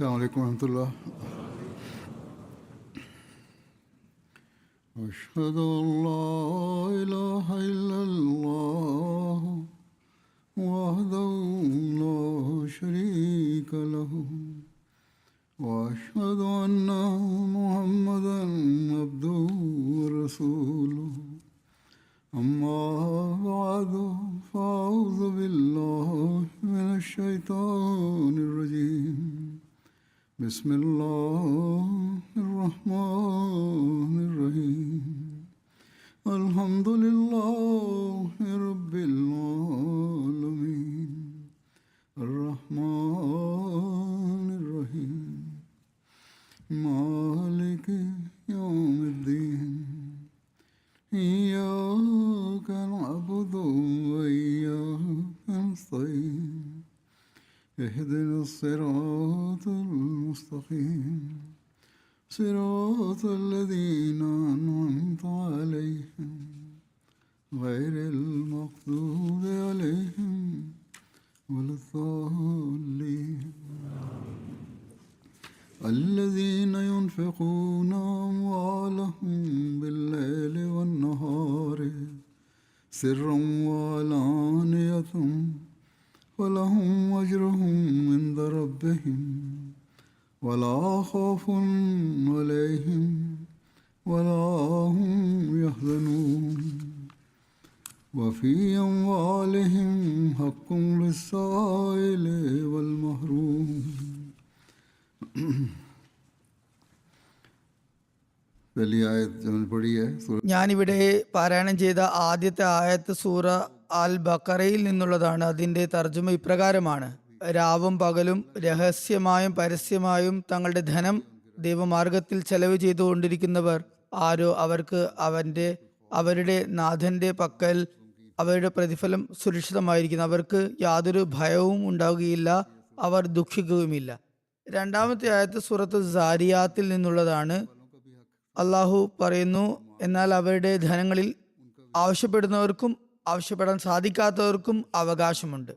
السلام عليكم ورحمة الله. أشهد أن لا إله إلا الله وحده لا شريك له وأشهد أن محمدا عبده ورسوله. أما بعد فأعوذ بالله من الشيطان الرجيم. بسم الله الرحمن الرحيم. الحمد لله رب العالمين الرحمن الرحيم مالك يوم الدين. إياك نعبد وإياك نستعين. اهدنا الصراط المستقيم صراط الذين أنعمت عليهم غير المغضوب عليهم ولا الضالين. الذين ينفقون أموالهم بالليل والنهار سرا وعلانية ولهم أجرهم عند ربهم ولا خوف عليهم ولا هم يحزنون. وفي أموالهم حق للسائل والمحروم. ഞാനിവിടെ പാരായണം ചെയ്ത ആദ്യത്തെ ആയത്ത് സൂറ അൽ ബഖറയിൽ നിന്നുള്ളതാണ്. അതിന്റെ തർജ്ജമ ഇപ്രകാരമാണ്: രാവും പകലും രഹസ്യമായും പരസ്യമായും തങ്ങളുടെ ധനം ദൈവമാർഗത്തിൽ ചെലവ് ചെയ്തുകൊണ്ടിരിക്കുന്നവർ ആരോ അവർക്ക് അവരുടെ നാഥന്റെ പക്കൽ അവരുടെ പ്രതിഫലം സുരക്ഷിതമായിരിക്കുന്നു. അവർക്ക് യാതൊരു ഭയവും ഉണ്ടാവുകയില്ല, അവർ ദുഃഖിക്കുകയുമില്ല. രണ്ടാമത്തെ ആയത്ത് സൂറത്ത് സാരിയാത്തിൽ നിന്നുള്ളതാണ്. അള്ളാഹു പറയുന്നു: എന്നാൽ അവരുടെ ധനങ്ങളിൽ ആവശ്യപ്പെടുന്നവർക്കും ആവശ്യപ്പെടാൻ സാധിക്കാത്തവർക്കും അവകാശമുണ്ട്.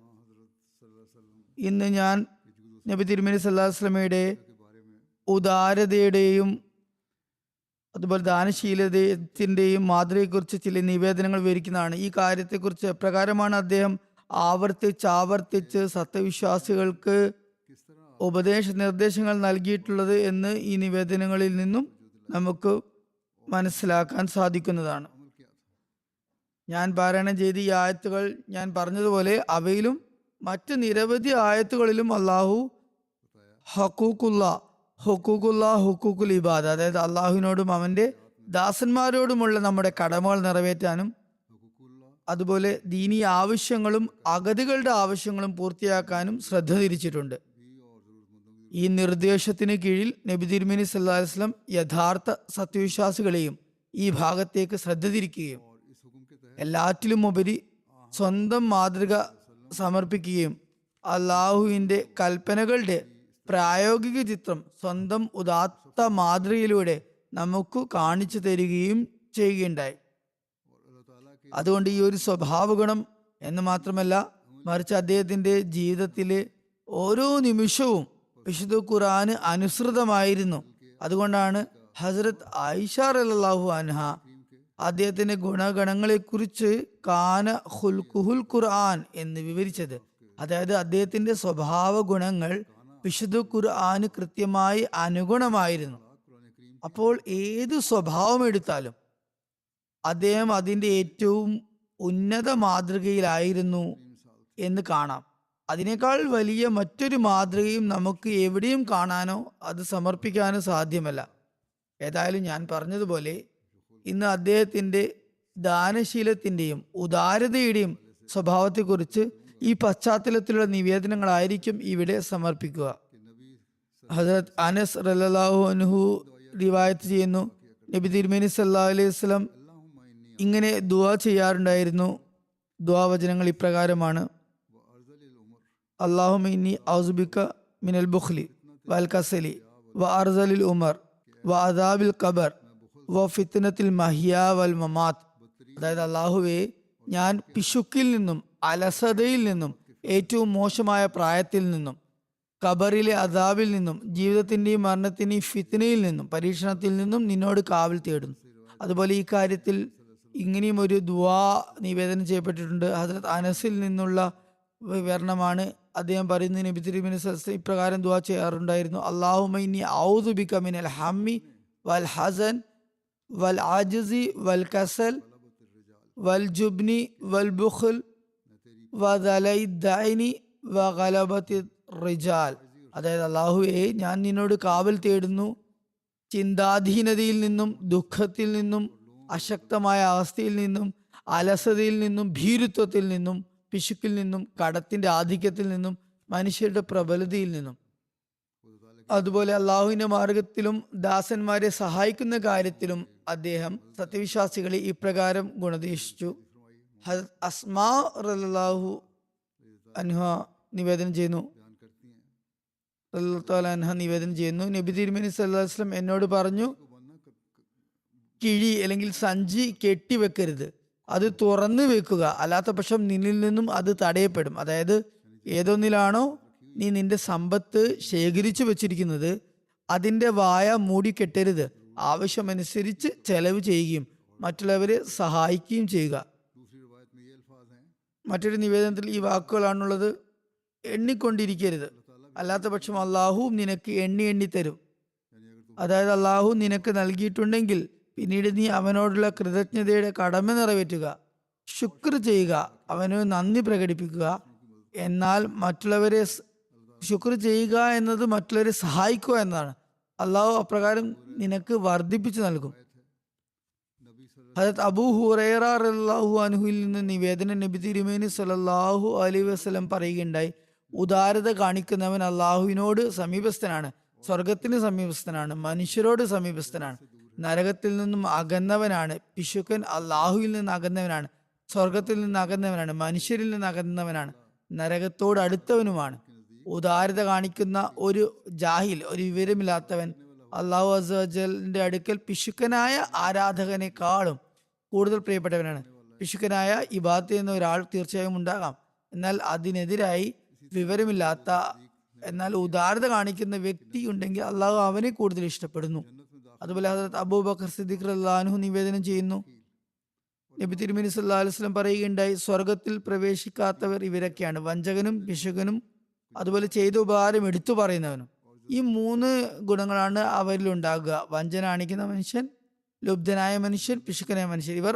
ഇന്ന് ഞാൻ നബി തിരുമേനി സല്ലല്ലാഹു അലൈഹി വസല്ലമയുടെ ഉദാരതയുടെയും അതുപോലെ ദാനശീലത്തിന്റെയും മാതൃകയെക്കുറിച്ച് ചില നിവേദനങ്ങൾ വിവരിക്കുന്നതാണ്. ഈ കാര്യത്തെക്കുറിച്ച് എപ്രകാരമാണ് അദ്ദേഹം ആവർത്തിച്ച് സത്യവിശ്വാസികൾക്ക് ഉപദേശ നിർദ്ദേശങ്ങൾ നൽകിയിട്ടുള്ളത് എന്ന് ഈ നിവേദനങ്ങളിൽ നിന്നും നമുക്ക് മനസ്സിലാക്കാൻ സാധിക്കുന്നതാണ്. ഞാൻ പാരായണം ചെയ്ത ഈ ആയത്തുകൾ ഞാൻ പറഞ്ഞതുപോലെ അവയിലും മറ്റ് നിരവധി ആയത്തുകളിലും അള്ളാഹു ഹുക്കൂക്കുൽ ഇബാദ, അതായത് അള്ളാഹുവിനോടും അവന്റെ ദാസന്മാരോടുമുള്ള നമ്മുടെ കടമകൾ നിറവേറ്റാനും അതുപോലെ ദീനീ ആവശ്യങ്ങളും അഗതികളുടെ ആവശ്യങ്ങളും പൂർത്തിയാക്കാനും ശ്രദ്ധ തിരിച്ചിട്ടുണ്ട്. ഈ നിർദ്ദേശത്തിന് കീഴിൽ നബി തിരുമേനി സല്ലല്ലാഹു അലൈഹി വസല്ലം യഥാർത്ഥ സത്യവിശ്വാസികളെയും ഈ ഭാഗത്തേക്ക് ശ്രദ്ധ തിരിക്കുകയും എല്ലാറ്റിലും ഉപരി സ്വന്തം മാതൃക സമർപ്പിക്കുകയും അള്ളാഹുവിൻ്റെ കൽപ്പനകളുടെ പ്രായോഗിക ചിത്രം സ്വന്തം ഉദാത്ത മാതൃകയിലൂടെ നമുക്ക് കാണിച്ചു തരികയും ചെയ്യുകയുണ്ടായി. അതുകൊണ്ട് ഈ ഒരു സ്വഭാവ ഗുണം എന്ന് മാത്രമല്ല, മറിച്ച് അദ്ദേഹത്തിന്റെ ജീവിതത്തിലെ ഓരോ നിമിഷവും വിശുദ്ധ ഖുർആന് അനുസൃതമായിരുന്നു. അതുകൊണ്ടാണ് ഹസ്രത്ത് ആയിഷ റളിയല്ലാഹു അൻഹ അദ്ദേഹത്തിന്റെ ഗുണഗണങ്ങളെ കുറിച്ച് കാന ഖുൽഖുൽ ഖുർആൻ എന്ന് വിവരിച്ചത്. അതായത് അദ്ദേഹത്തിന്റെ സ്വഭാവ ഗുണങ്ങൾ വിശുദ്ധ ഖുർആന് കൃത്യമായി അനുഗുണമായിരുന്നു. അപ്പോൾ ഏത് സ്വഭാവം എടുത്താലും അദ്ദേഹം അതിന്റെ ഏറ്റവും ഉന്നത മാതൃകയിലായിരുന്നു എന്ന് കാണാം. അതിനേക്കാൾ വലിയ മറ്റൊരു മാതൃകയും നമുക്ക് എവിടെയും കാണാനോ അത് സമർപ്പിക്കാനോ സാധ്യമല്ല. ഏതായാലും ഞാൻ പറഞ്ഞതുപോലെ ഇന്ന് അദ്ദേഹത്തിന്റെ ദാനശീലത്തിന്റെയും ഉദാരതയുടെയും സ്വഭാവത്തെക്കുറിച്ച് ഈ പശ്ചാത്തലത്തിലുള്ള നിവേദനങ്ങളായിരിക്കും ഇവിടെ സമർപ്പിക്കുക. ഹസ്രത്ത് അനസ് റളിയല്ലാഹു അൻഹു റിവായത്ത് ചെയ്യുന്നു, നബി തിരുമേനി സല്ലല്ലാഹു അലൈഹി വസല്ലം ഇങ്ങനെ ദുആ ചെയ്യാറുണ്ടായിരുന്നു. ദുആ വചനങ്ങൾ ഇപ്രകാരമാണ്: അല്ലാഹുമ്മ ഇന്നി ഔസുബിക മിനൽ ബുഖ്ലി വൽ കസലി വ അർസലിൽ ഉമർ വ അദാബിൽ ഖബർ വ ഫിത്നത്തിൽ മഹിയ വൽ മമാത്ത്. അതായത്, അല്ലാഹുവേ, ഞാൻ പിശുക്കിൽ നിന്നും അലസതയിൽ നിന്നും ഏറ്റവും മോശമായ പ്രായത്തിൽ നിന്നും ഖബറിലെ അദാബിൽ നിന്നും ജീവിതത്തിന്റെയും മരണത്തിന്റെയും ഫിത്നയിൽ നിന്നും പരീക്ഷണത്തിൽ നിന്നും നിന്നോട് കാവൽ തേടുന്നു. അതുപോലെ ഈ കാര്യത്തിൽ ഇങ്ങനെയും ഒരു ദുആ നിവേദനം ചെയ്യപ്പെട്ടിട്ടുണ്ട്. ഹസ്രത്ത് അനസിൽ നിന്നുള്ള വിവരണമാണ്. അദ്ദേഹം പറയുന്നു, നബി തിരുമേനി ഇപ്രകാരം ദുആ ചെയ്യാറുണ്ടായിരുന്നു: അല്ലാഹുമ്മ ഇന്നി ഔദു ബിക മിനൽ ഹമ്മി വൽ ഹസൻ വൽ ആജിസി വൽ കസൽ വൽ ജുബ്നി വൽ ബുഖൽ വദലൈ ദൈനി വഗലബത്തി റിജാൽ. അതായത്, അല്ലാഹുവേ, ഞാൻ നിന്നോട് കാവൽ തേടുന്നു ചിന്താധീനതയിൽ നിന്നും, ദുഃഖത്തിൽ നിന്നും, അശക്തമായ അവസ്ഥയിൽ നിന്നും, അലസതയിൽ നിന്നും, ഭീരുത്വത്തിൽ നിന്നും, പിശുക്കിൽ നിന്നും, കടത്തിന്റെ ആധിക്യത്തിൽ നിന്നും, മനുഷ്യരുടെ പ്രബലതയിൽ നിന്നും. അതുപോലെ അള്ളാഹുവിന്റെ മാർഗത്തിലും ദാസന്മാരെ സഹായിക്കുന്ന കാര്യത്തിലും അദ്ദേഹം സത്യവിശ്വാസികളെ ഇപ്രകാരം ഗുണദേശിച്ചു. അസ്മാ റളിയല്ലാഹു അൻഹ നിവേദനം ചെയ്യുന്നു നബി തിരുമേനി സല്ലല്ലാഹു അലൈഹി വസല്ലം എന്നോട് പറഞ്ഞു, കിഴി അല്ലെങ്കിൽ സഞ്ചി കെട്ടിവെക്കരുത്, അത് തുറന്നു വെക്കുക, അല്ലാത്ത പക്ഷം നിന്നിൽ നിന്നും അത് തടയപ്പെടും. അതായത്, ഏതൊന്നിലാണോ നീ നിന്റെ സമ്പത്ത് ശേഖരിച്ചു വെച്ചിരിക്കുന്നത് അതിന്റെ വായ മൂടിക്കെട്ടരുത്. ആവശ്യമനുസരിച്ച് ചെലവ് ചെയ്യുകയും മറ്റുള്ളവരെ സഹായിക്കുകയും ചെയ്യുക. മറ്റൊരു നിവേദനത്തിൽ ഈ വാക്കുകളാണുള്ളത്: എണ്ണിക്കൊണ്ടിരിക്കരുത്, അല്ലാത്ത പക്ഷം അള്ളാഹു നിനക്ക് എണ്ണി എണ്ണി തരും. അതായത്, അള്ളാഹു നിനക്ക് നൽകിയിട്ടുണ്ടെങ്കിൽ പിന്നീട് നീ അവനോടുള്ള കൃതജ്ഞതയുടെ കടമ നിറവേറ്റുക, ശുക്ർ ചെയ്യുക, അവന് നന്ദി പ്രകടിപ്പിക്കുക. എന്നാൽ മറ്റുള്ളവരെ ശുക്ർ ചെയ്യുക എന്നത് മറ്റുള്ളവരെ സഹായിക്കുക എന്നതാണ്. അള്ളാഹു അപ്രകാരം നിനക്ക് വർദ്ധിപ്പിച്ചു നൽകും. ഹദരത്ത് അബൂ ഹുറൈറ റളിയല്ലാഹു അൻഹുവിൽ നിന്ന് നിവേദനം, നബി തിരുമേനി സല്ലല്ലാഹു അലൈഹി വസല്ലം പറയുകയുണ്ടായി: ഉദാരത കാണിക്കുന്നവൻ അള്ളാഹുവിനോട് സമീപസ്ഥനാണ്, സ്വർഗത്തിന് സമീപസ്ഥനാണ്, മനുഷ്യരോട് സമീപസ്ഥനാണ്. നരകത്തിൽ നിന്നും അകന്നവനാണ്. പിശുക്കൻ അള്ളാഹുവിൽ നിന്ന് അകന്നവനാണ്, സ്വർഗത്തിൽ നിന്ന് അകന്നവനാണ്, മനുഷ്യരിൽ നിന്ന് അകന്നവനാണ്, നരകത്തോട് അടുത്തവനുമാണ്. ഉദാരത കാണിക്കുന്ന ഒരു ജാഹിൽ, ഒരു വിവരമില്ലാത്തവൻ, അള്ളാഹു അസ്സവജലിന്റെ അടുക്കൽ പിശുക്കനായ ആരാധകനേക്കാളും കൂടുതൽ പ്രിയപ്പെട്ടവനാണ്. പിശുക്കനായ ഇബാദത്ത് എന്ന ഒരാൾ തീർച്ചയായും ഉണ്ടാകാം. എന്നാൽ അതിനെതിരായി വിവരമില്ലാത്ത എന്നാൽ ഉദാരത കാണിക്കുന്ന വ്യക്തി ഉണ്ടെങ്കിൽ അള്ളാഹു അവനെ കൂടുതൽ ഇഷ്ടപ്പെടുന്നു. അതുപോലെ ഹദരത്ത് അബൂബക്കർ സിദ്ദീഖ് റളിയല്ലാഹു അൻഹു നിവേദനം ചെയ്യുന്നു, നബി തിരുമേനി സല്ലല്ലാഹു അലൈഹി വസല്ലം പറയുകയുണ്ടായി: സ്വർഗത്തിൽ പ്രവേശിക്കാത്തവർ ഇവരൊക്കെയാണ്: വഞ്ചകനും, പിശുകനും, അതുപോലെ ചെയ്ത ഉപകാരം എടുത്തു പറയുന്നവനും. ഈ മൂന്ന് ഗുണങ്ങളാണ് അവരിൽ ഉണ്ടാകുക: വഞ്ചന കാണിക്കുന്ന മനുഷ്യൻ, ലുബ്ധനായ മനുഷ്യൻ, പിശുക്കനായ മനുഷ്യൻ. ഇവർ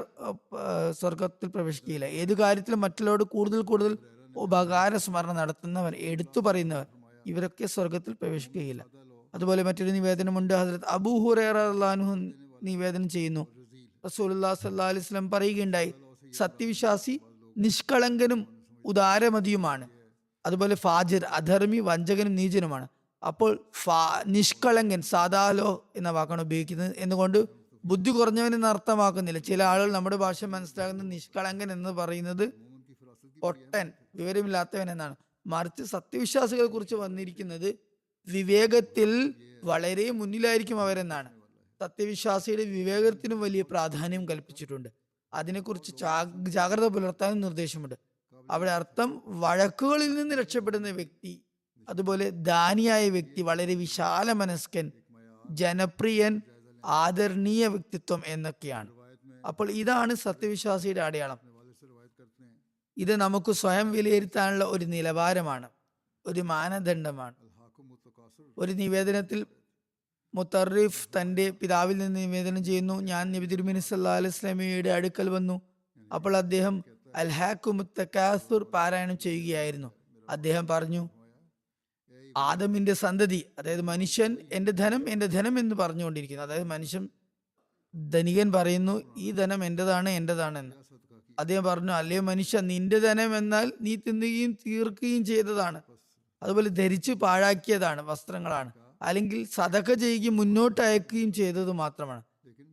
സ്വർഗത്തിൽ പ്രവേശിക്കുകയില്ല. ഏതു കാര്യത്തിലും മറ്റുള്ളവരോട് കൂടുതൽ കൂടുതൽ ഉപകാര സ്മരണ നടത്തുന്നവർ, എടുത്തു പറയുന്നവർ, ഇവരൊക്കെ സ്വർഗത്തിൽ പ്രവേശിക്കുകയില്ല. അതുപോലെ മറ്റൊരു നിവേദനമുണ്ട്. ഹസ്രത്ത് അബൂ ഹുറൈറ റളിയല്ലാഹു അൻഹു നിവേദനം ചെയ്യുന്നു, റസൂലുള്ളാഹി സ്വല്ലല്ലാഹു അലൈഹി വസല്ലം പറയുകയുണ്ടായി: സത്യവിശ്വാസി നിഷ്കളങ്കനും ഉദാരമതിയുമാണ്. അതുപോലെ ഫാജിർ അധർമ്മി, വഞ്ചകനും നീചനുമാണ്. അപ്പോൾ നിഷ്കളങ്കൻ സാദാലോ എന്ന വാക്കാണ് ഉപയോഗിക്കുന്നത് എന്നുകൊണ്ട് ബുദ്ധി കുറഞ്ഞവൻ എന്ന് അർത്ഥമാക്കുന്നില്ല. ചില ആളുകൾ നമ്മുടെ ഭാഷ മനസ്സിലാക്കുന്ന നിഷ്കളങ്കൻ എന്ന് പറയുന്നത് ഒട്ടൻ, വിവരമില്ലാത്തവൻ എന്നാണ്. മറിച്ച് സത്യവിശ്വാസികളെ കുറിച്ച് വന്നിരിക്കുന്നത് വിവേകത്തിൽ വളരെ മുന്നിലായിരിക്കും അവരെന്നാണ്. സത്യവിശ്വാസിയുടെ വിവേകത്തിനും വലിയ പ്രാധാന്യം കൽപ്പിച്ചിട്ടുണ്ട്. അതിനെക്കുറിച്ച് ജാഗ്രത പുലർത്താനും നിർദ്ദേശമുണ്ട്. അവിടെ അർത്ഥം വഴക്കുകളിൽ നിന്ന് രക്ഷപ്പെടുന്ന വ്യക്തി, അതുപോലെ ദാനിയായ വ്യക്തി, വളരെ വിശാല മനസ്കൻ, ജനപ്രിയൻ, ആദരണീയ വ്യക്തിത്വം എന്നൊക്കെയാണ്. അപ്പോൾ ഇതാണ് സത്യവിശ്വാസിയുടെ അടയാളം. ഇത് നമുക്ക് സ്വയം വിലയിരുത്താനുള്ള ഒരു നിലവാരമാണ്, ഒരു മാനദണ്ഡമാണ്. ഒരു നിവേദനത്തിൽ മുത്തറിഫ് തന്റെ പിതാവിൽ നിന്ന് നിവേദനം ചെയ്യുന്നു, ഞാൻ നബി തിരുമേനി സല്ലല്ലാഹു അലൈഹി വസല്ലമയുടെ അടുക്കൽ വന്നു. അപ്പോൾ അദ്ദേഹം അൽഹാക്കുമുത് തകാസുർ പാരായണം ചെയ്യുകയായിരുന്നു. അദ്ദേഹം പറഞ്ഞു, ആദമിന്റെ സന്തതി, അതായത് മനുഷ്യൻ, എന്റെ ധനം എന്റെ ധനം എന്ന് പറഞ്ഞുകൊണ്ടിരിക്കുന്നു. അതായത് മനുഷ്യൻ, ധനികൻ പറയുന്നു, ഈ ധനം എന്റേതാണ് എന്റേതാണെന്ന്. അദ്ദേഹം പറഞ്ഞു, അല്ലയോ മനുഷ്യ, നിന്റെ ധനം എന്നാൽ നീ തിന്നുകയും തീർക്കുകയും ചെയ്തതാണ്, അതുപോലെ ധരിച്ചു പാഴാക്കിയതാണ്, വസ്ത്രങ്ങളാണ്, അല്ലെങ്കിൽ സദഖ ചെയ്യുകയും മുന്നോട്ട് അയക്കുകയും ചെയ്തത് മാത്രമാണ്.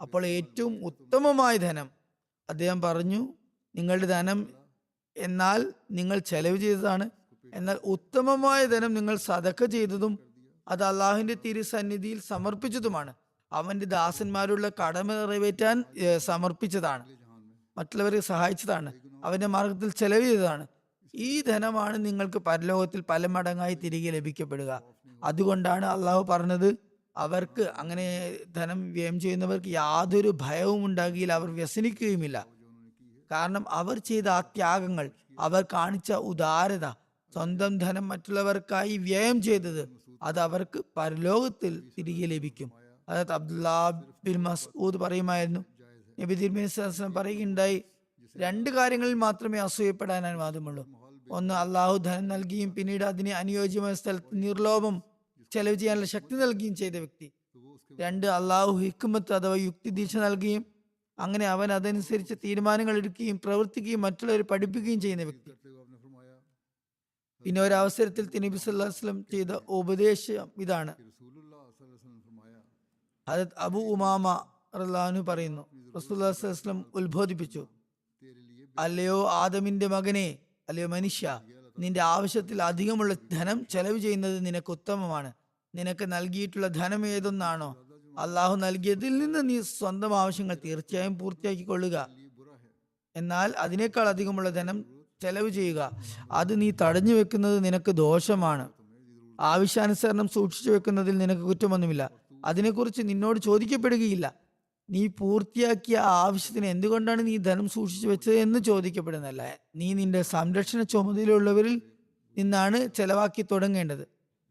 അപ്പോൾ ഏറ്റവും ഉത്തമമായ ധനം, അദ്ദേഹം പറഞ്ഞു, നിങ്ങളുടെ ധനം എന്നാൽ നിങ്ങൾ ചെലവ് ചെയ്തതാണ്. എന്നാൽ ഉത്തമമായ ധനം നിങ്ങൾ സദഖ ചെയ്തതും അത് അള്ളാഹുവിന്റെ തിരുസന്നിധിയിൽ സമർപ്പിച്ചതുമാണ്. അവന്റെ ദാസന്മാരുള്ള കടമ നിറവേറ്റാൻ സമർപ്പിച്ചതാണ്, മറ്റുള്ളവരെ സഹായിച്ചതാണ്, അവന്റെ മാർഗത്തിൽ ചെലവ് ചെയ്തതാണ്. ഈ ധനമാണ് നിങ്ങൾക്ക് പരലോകത്തിൽ പല മടങ്ങായി തിരികെ ലഭിക്കപ്പെടുക. അതുകൊണ്ടാണ് അള്ളാഹു പറഞ്ഞത്, അവർക്ക് അങ്ങനെ ധനം വ്യയം ചെയ്യുന്നവർക്ക് യാതൊരു ഭയവും ഉണ്ടാകില്ല, അവർ വ്യസനിക്കുകയുമില്ല. കാരണം അവർ ചെയ്ത ആ ത്യാഗങ്ങൾ, അവർ കാണിച്ച ഉദാരത, സ്വന്തം ധനം മറ്റുള്ളവർക്കായി വ്യയം ചെയ്തത്, അത് അവർക്ക് പരലോകത്തിൽ തിരികെ ലഭിക്കും. അതായത് അബ്ദുല്ലാ ബിൻ മസ്ഊദ് പറയുമായിരുന്നു, നബി തിരുമേനി സ്വല്ലല്ലാഹു അലൈഹി വസല്ലം പറയുകയുണ്ടായി, രണ്ട് കാര്യങ്ങളിൽ മാത്രമേ അസൂയപ്പെടാൻ അനുവാദമുള്ളൂ. ഒന്ന്, അള്ളാഹു ധനം നൽകിയും പിന്നീട് അതിനെ അനുയോജ്യമായ സ്ഥലത്ത് നിർലോഭം ചെലവ് ചെയ്യാനുള്ള ശക്തി നൽകുകയും ചെയ്ത വ്യക്തി. രണ്ട്, അള്ളാഹു ഹിക്മത്ത് അഥവാ യുക്തിദീക്ഷ നൽകുകയും അങ്ങനെ അവൻ അതനുസരിച്ച് തീരുമാനങ്ങൾ എടുക്കുകയും പ്രവർത്തിക്കുകയും മറ്റുള്ളവരെ പഠിപ്പിക്കുകയും ചെയ്യുന്ന വ്യക്തി. പിന്നെ ഒരവസരത്തിൽ നബി സല്ലല്ലാഹു അലൈഹി വസല്ലം ചെയ്ത ഉപദേശം ഇതാണ്. ഹദരത്ത് അബു ഉമാമ റളിയല്ലാഹു അൻഹു പറയുന്നു, റസൂലുള്ളാഹി സ്വല്ലല്ലാഹു അലൈഹി വസല്ലം ഉത്ബോധിപ്പിച്ചു, അല്ലയോ ആദമിന്റെ മകനെ, അല്ലയോ മനുഷ്യ, നിന്റെ ആവശ്യത്തിൽ അധികമുള്ള ധനം ചെലവ് ചെയ്യുന്നത് നിനക്ക് ഉത്തമമാണ്. നിനക്ക് നൽകിയിട്ടുള്ള ധനം ഏതൊന്നാണോ അള്ളാഹു നൽകിയതിൽ നിന്ന് നീ സ്വന്തം ആവശ്യങ്ങൾ തീർച്ചയായും പൂർത്തിയാക്കിക്കൊള്ളുക. എന്നാൽ അതിനേക്കാൾ അധികമുള്ള ധനം ചെലവ് ചെയ്യുക, അത് നീ തടഞ്ഞു വെക്കുന്നത് നിനക്ക് ദോഷമാണ്. ആവശ്യാനുസരണം സൂക്ഷിച്ചു വെക്കുന്നതിൽ നിനക്ക് കുറ്റമൊന്നുമില്ല, അതിനെക്കുറിച്ച് നിന്നോട് ചോദിക്കപ്പെടുകയില്ല. നീ പൂർത്തിയാക്കിയ ആവശ്യത്തിന് എന്തുകൊണ്ടാണ് നീ ധനം സൂക്ഷിച്ചു വെച്ചത് എന്ന് ചോദിക്കപ്പെടുന്നതല്ല. നീ നിന്റെ സംരക്ഷണ ചുമതലയുള്ളവരിൽ നിന്നാണ് ചെലവാക്കി തുടങ്ങേണ്ടത്.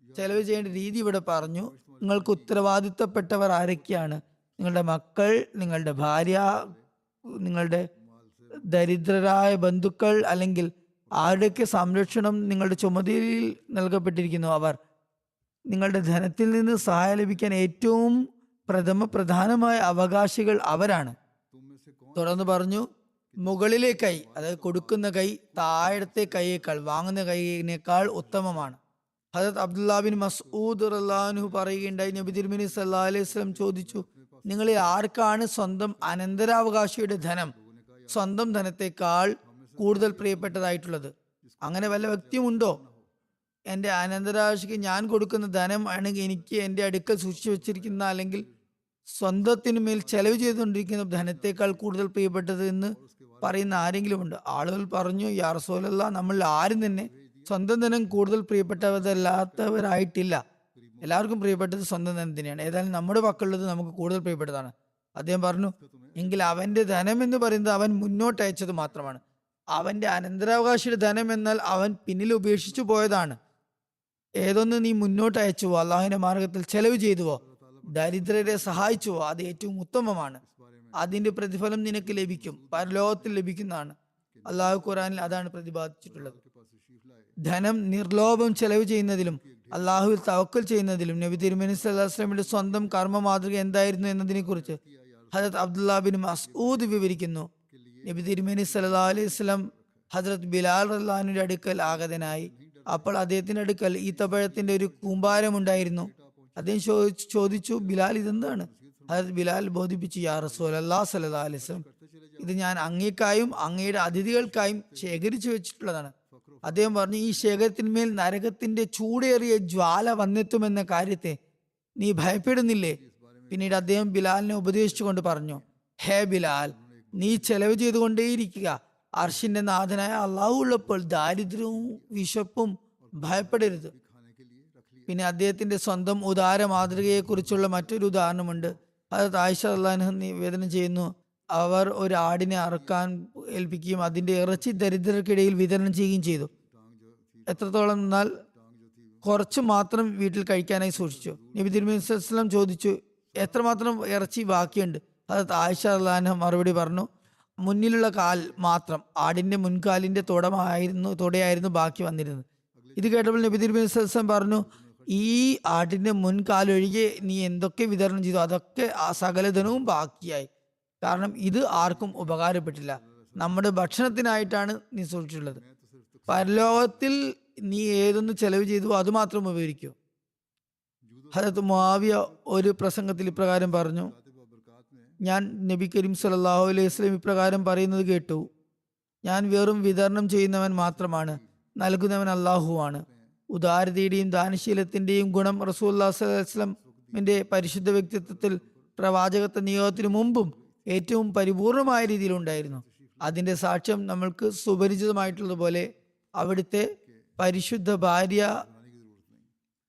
ചെലവ് ചെയ്യേണ്ട രീതി ഇവിടെ പറഞ്ഞു. നിങ്ങൾക്ക് ഉത്തരവാദിത്തപ്പെട്ടവർ ആരൊക്കെയാണ്? നിങ്ങളുടെ മക്കൾ, നിങ്ങളുടെ ഭാര്യ, നിങ്ങളുടെ ദരിദ്രരായ ബന്ധുക്കൾ, അല്ലെങ്കിൽ ആരുടെയൊക്കെ സംരക്ഷണം നിങ്ങളുടെ ചുമതലയിൽ നൽകപ്പെട്ടിരിക്കുന്നു അവർ. നിങ്ങളുടെ ധനത്തിൽ നിന്ന് സഹായം ലഭിക്കാൻ ഏറ്റവും പ്രധാനമായ അവകാശികൾ അവരാണ്. തുടർന്ന് പറഞ്ഞു, മുകളിലെ കൈ, അതായത് കൊടുക്കുന്ന കൈ, താഴത്തെ കൈയേക്കാൾ, വാങ്ങുന്ന കൈയിനേക്കാൾ ഉത്തമമാണ്. ഹദരത്ത് അബ്ദുല്ലാ ബിൻ മസ്ഊദ് റളിയല്ലാഹു അൻഹു പറയുകയുണ്ടായി, നബി തിരുമേനി സല്ലല്ലാഹു അലൈഹി വസല്ലം ചോദിച്ചു, നിങ്ങളിൽ ആർക്കാണ് സ്വന്തം അനന്തരാവകാശിയുടെ ധനം സ്വന്തം ധനത്തെക്കാൾ കൂടുതൽ പ്രിയപ്പെട്ടതായിട്ടുള്ളത്? അങ്ങനെ വല്ല വ്യക്തിയുമുണ്ടോ? എൻ്റെ അനന്തരാവകാശിക്ക് ഞാൻ കൊടുക്കുന്ന ധനം ആണ് എനിക്ക് എൻ്റെ അടുക്കൽ സൂക്ഷിച്ചു വെച്ചിരിക്കുന്ന, അല്ലെങ്കിൽ സ്വന്തത്തിനു മേൽ ചെലവ് ചെയ്തുകൊണ്ടിരിക്കുന്ന ധനത്തെക്കാൾ കൂടുതൽ പ്രിയപ്പെട്ടത് എന്ന് പറയുന്ന ആരെങ്കിലും ഉണ്ട്? ആളുകൾ പറഞ്ഞു, യാ റസൂലല്ലാഹ്, നമ്മൾ ആരും തന്നെ സ്വന്തം ധനം കൂടുതൽ പ്രിയപ്പെട്ടവരല്ലാത്തവരായിട്ടില്ല. എല്ലാവർക്കും പ്രിയപ്പെട്ടത് സ്വന്തം ധനം തന്നെയാണ്. ഏതായാലും നമ്മുടെ പക്കലുള്ളത് നമുക്ക് കൂടുതൽ പ്രിയപ്പെട്ടതാണ്. അദ്ദേഹം പറഞ്ഞു, എങ്കിൽ അവന്റെ ധനം എന്ന് പറയുന്നത് അവൻ മുന്നോട്ട് അയച്ചത് മാത്രമാണ്. അവന്റെ അനന്തരാവകാശിയുടെ ധനം എന്നാൽ അവൻ പിന്നിൽ ഉപേക്ഷിച്ചു പോയതാണ്. ഏതൊന്ന് നീ മുന്നോട്ട് അയച്ചുവോ, അള്ളാഹുവിന്റെ മാർഗത്തിൽ ചെലവ് ചെയ്തുവോ, ദരിദ്രരെ സഹായിച്ചുവോ, അത് ഏറ്റവും ഉത്തമമാണ്. അതിന്റെ പ്രതിഫലം നിനക്ക് ലഭിക്കും, പരലോകത്തിൽ ലഭിക്കുന്നതാണ്. അള്ളാഹു ഖുർആനിൽ അതാണ് പ്രതിപാദിച്ചിട്ടുള്ളത്. ധനം നിർലോഭം ചെലവ് ചെയ്യുന്നതിലും അള്ളാഹുവിൽ തവക്കൽ ചെയ്യുന്നതിലും നബി തിരുമേനി സല്ലല്ലാഹു അലൈഹി വസല്ലമയുടെ സ്വന്തം കർമ്മ മാതൃക എന്തായിരുന്നു എന്നതിനെ കുറിച്ച് ഹദരത്ത് അബ്ദുല്ലാ ബിൻ മസ്ഊദ് വിവരിക്കുന്നു. നബി തിരുമേനി സല്ലല്ലാഹു അലൈഹി വസല്ലം ഹദരത്ത് ബിലാൽ റളിയല്ലാഹു അൻഹുവിന്റെ അടുക്കൽ ആഗതനായി. അപ്പോൾ അദ്ദേഹത്തിന്റെ അടുക്കൽ ഈത്തപ്പഴത്തിന്റെ ഒരു കൂമ്പാരം ഉണ്ടായിരുന്നു. അദ്ദേഹം ചോദിച്ചു, ബിലാൽ, ഇതെന്താണ്? ഹദരത്ത് ബിലാൽ ബോധിപ്പിച്ചു, യാ റസൂലല്ലാഹ് സ്വല്ലല്ലാഹു അലൈഹി വസല്ലം, ഇത് ഞാൻ അങ്ങേക്കായും അങ്ങയുടെ അതിഥികൾക്കായും ശേഖരിച്ചു വെച്ചിട്ടുള്ളതാണ്. അദ്ദേഹം പറഞ്ഞു, ഈ ശേഖരത്തിന്മേൽ നരകത്തിന്റെ ചൂടേറിയ ജ്വാല വന്നെത്തുമെന്ന കാര്യത്തെ നീ ഭയപ്പെടുന്നില്ലേ? പിന്നീട് അദ്ദേഹം ബിലാലിനെ ഉപദേശിച്ചുകൊണ്ട് പറഞ്ഞു, ഹേ ബിലാൽ, നീ ചെലവ് ചെയ്തുകൊണ്ടേയിരിക്കുക. അർഷിന്റെ നാഥനായ അള്ളാഹു ഉള്ളപ്പോൾ ദാരിദ്ര്യവും വിശപ്പും ഭയപ്പെടരുത്. പിന്നെ അദ്ദേഹത്തിന്റെ സ്വന്തം ഉദാര മാതൃകയെ കുറിച്ചുള്ള മറ്റൊരു ഉദാഹരണമുണ്ട്. അത് ആയിഷ റളിയല്ലാഹു അൻഹ നിവേദനം ചെയ്യുന്നു, അവർ ഒരു ആടിനെ അറുക്കാൻ ഏൽപ്പിക്കുകയും അതിന്റെ ഇറച്ചി ദരിദ്രർക്കിടയിൽ വിതരണം ചെയ്യുകയും ചെയ്തു. എത്രത്തോളം എന്നാൽ കുറച്ച് മാത്രം വീട്ടിൽ കഴിക്കാനായി സൂക്ഷിച്ചു. നബി തിരുമേനി സല്ലല്ലാഹു അലൈഹി വസല്ലം ചോദിച്ചു, എത്രമാത്രം ഇറച്ചി ബാക്കിയുണ്ട്? അത് ആയിഷ റളിയല്ലാഹു അൻഹ മറുപടി പറഞ്ഞു, മുന്നിലുള്ള കാൽ മാത്രം, ആടിന്റെ മുൻകാലിന്റെ തുടയായിരുന്നു ബാക്കി വന്നിരുന്നത്. ഇത് കേട്ടപ്പോൾ നബി തിരുമേനി സല്ലല്ലാഹു അലൈഹി വസല്ലം പറഞ്ഞു, ഈ ആടിന്റെ മുൻകാലൊഴികെ നീ എന്തൊക്കെ വിതരണം ചെയ്തു അതൊക്കെ ആ സകലധനവും ബാക്കിയായി. കാരണം ഇത് ആർക്കും ഉപകാരപ്പെട്ടില്ല. നമ്മുടെ ഭക്ഷണത്തിനായിട്ടാണ് നീ സൂക്ഷിച്ചിട്ടുള്ളത്. പരലോകത്തിൽ നീ ഏതൊന്ന് ചെലവ് ചെയ്തു അത് മാത്രം ഉപയോഗിക്കൂ. ഹദരത്ത് മുആവിയ ഒരു പ്രസംഗത്തിൽ ഇപ്രകാരം പറഞ്ഞു, ഞാൻ നബി കരീം സല്ലല്ലാഹു അലൈഹി വസല്ലം ഇപ്രകാരം പറയുന്നത് കേട്ടു, ഞാൻ വെറും വിതരണം ചെയ്യുന്നവൻ മാത്രമാണ്, നൽകുന്നവൻ അള്ളാഹുവാണ്. ഉദാരതയുടെയും ദാനശീലത്തിന്റെയും ഗുണം റസൂലുള്ളാഹി സ്വല്ലല്ലാഹു അലൈഹി വസല്ലമിന്റെ പരിശുദ്ധ വ്യക്തിത്വത്തിൽ പ്രവാചകത്വ നിയോഗത്തിന് മുമ്പും ഏറ്റവും പരിപൂർണമായ രീതിയിൽ ഉണ്ടായിരുന്നു. അതിന്റെ സാക്ഷ്യം നമ്മൾക്ക് സുപരിചിതമായിട്ടുള്ളതുപോലെ അവിടുത്തെ പരിശുദ്ധ ഭാര്യ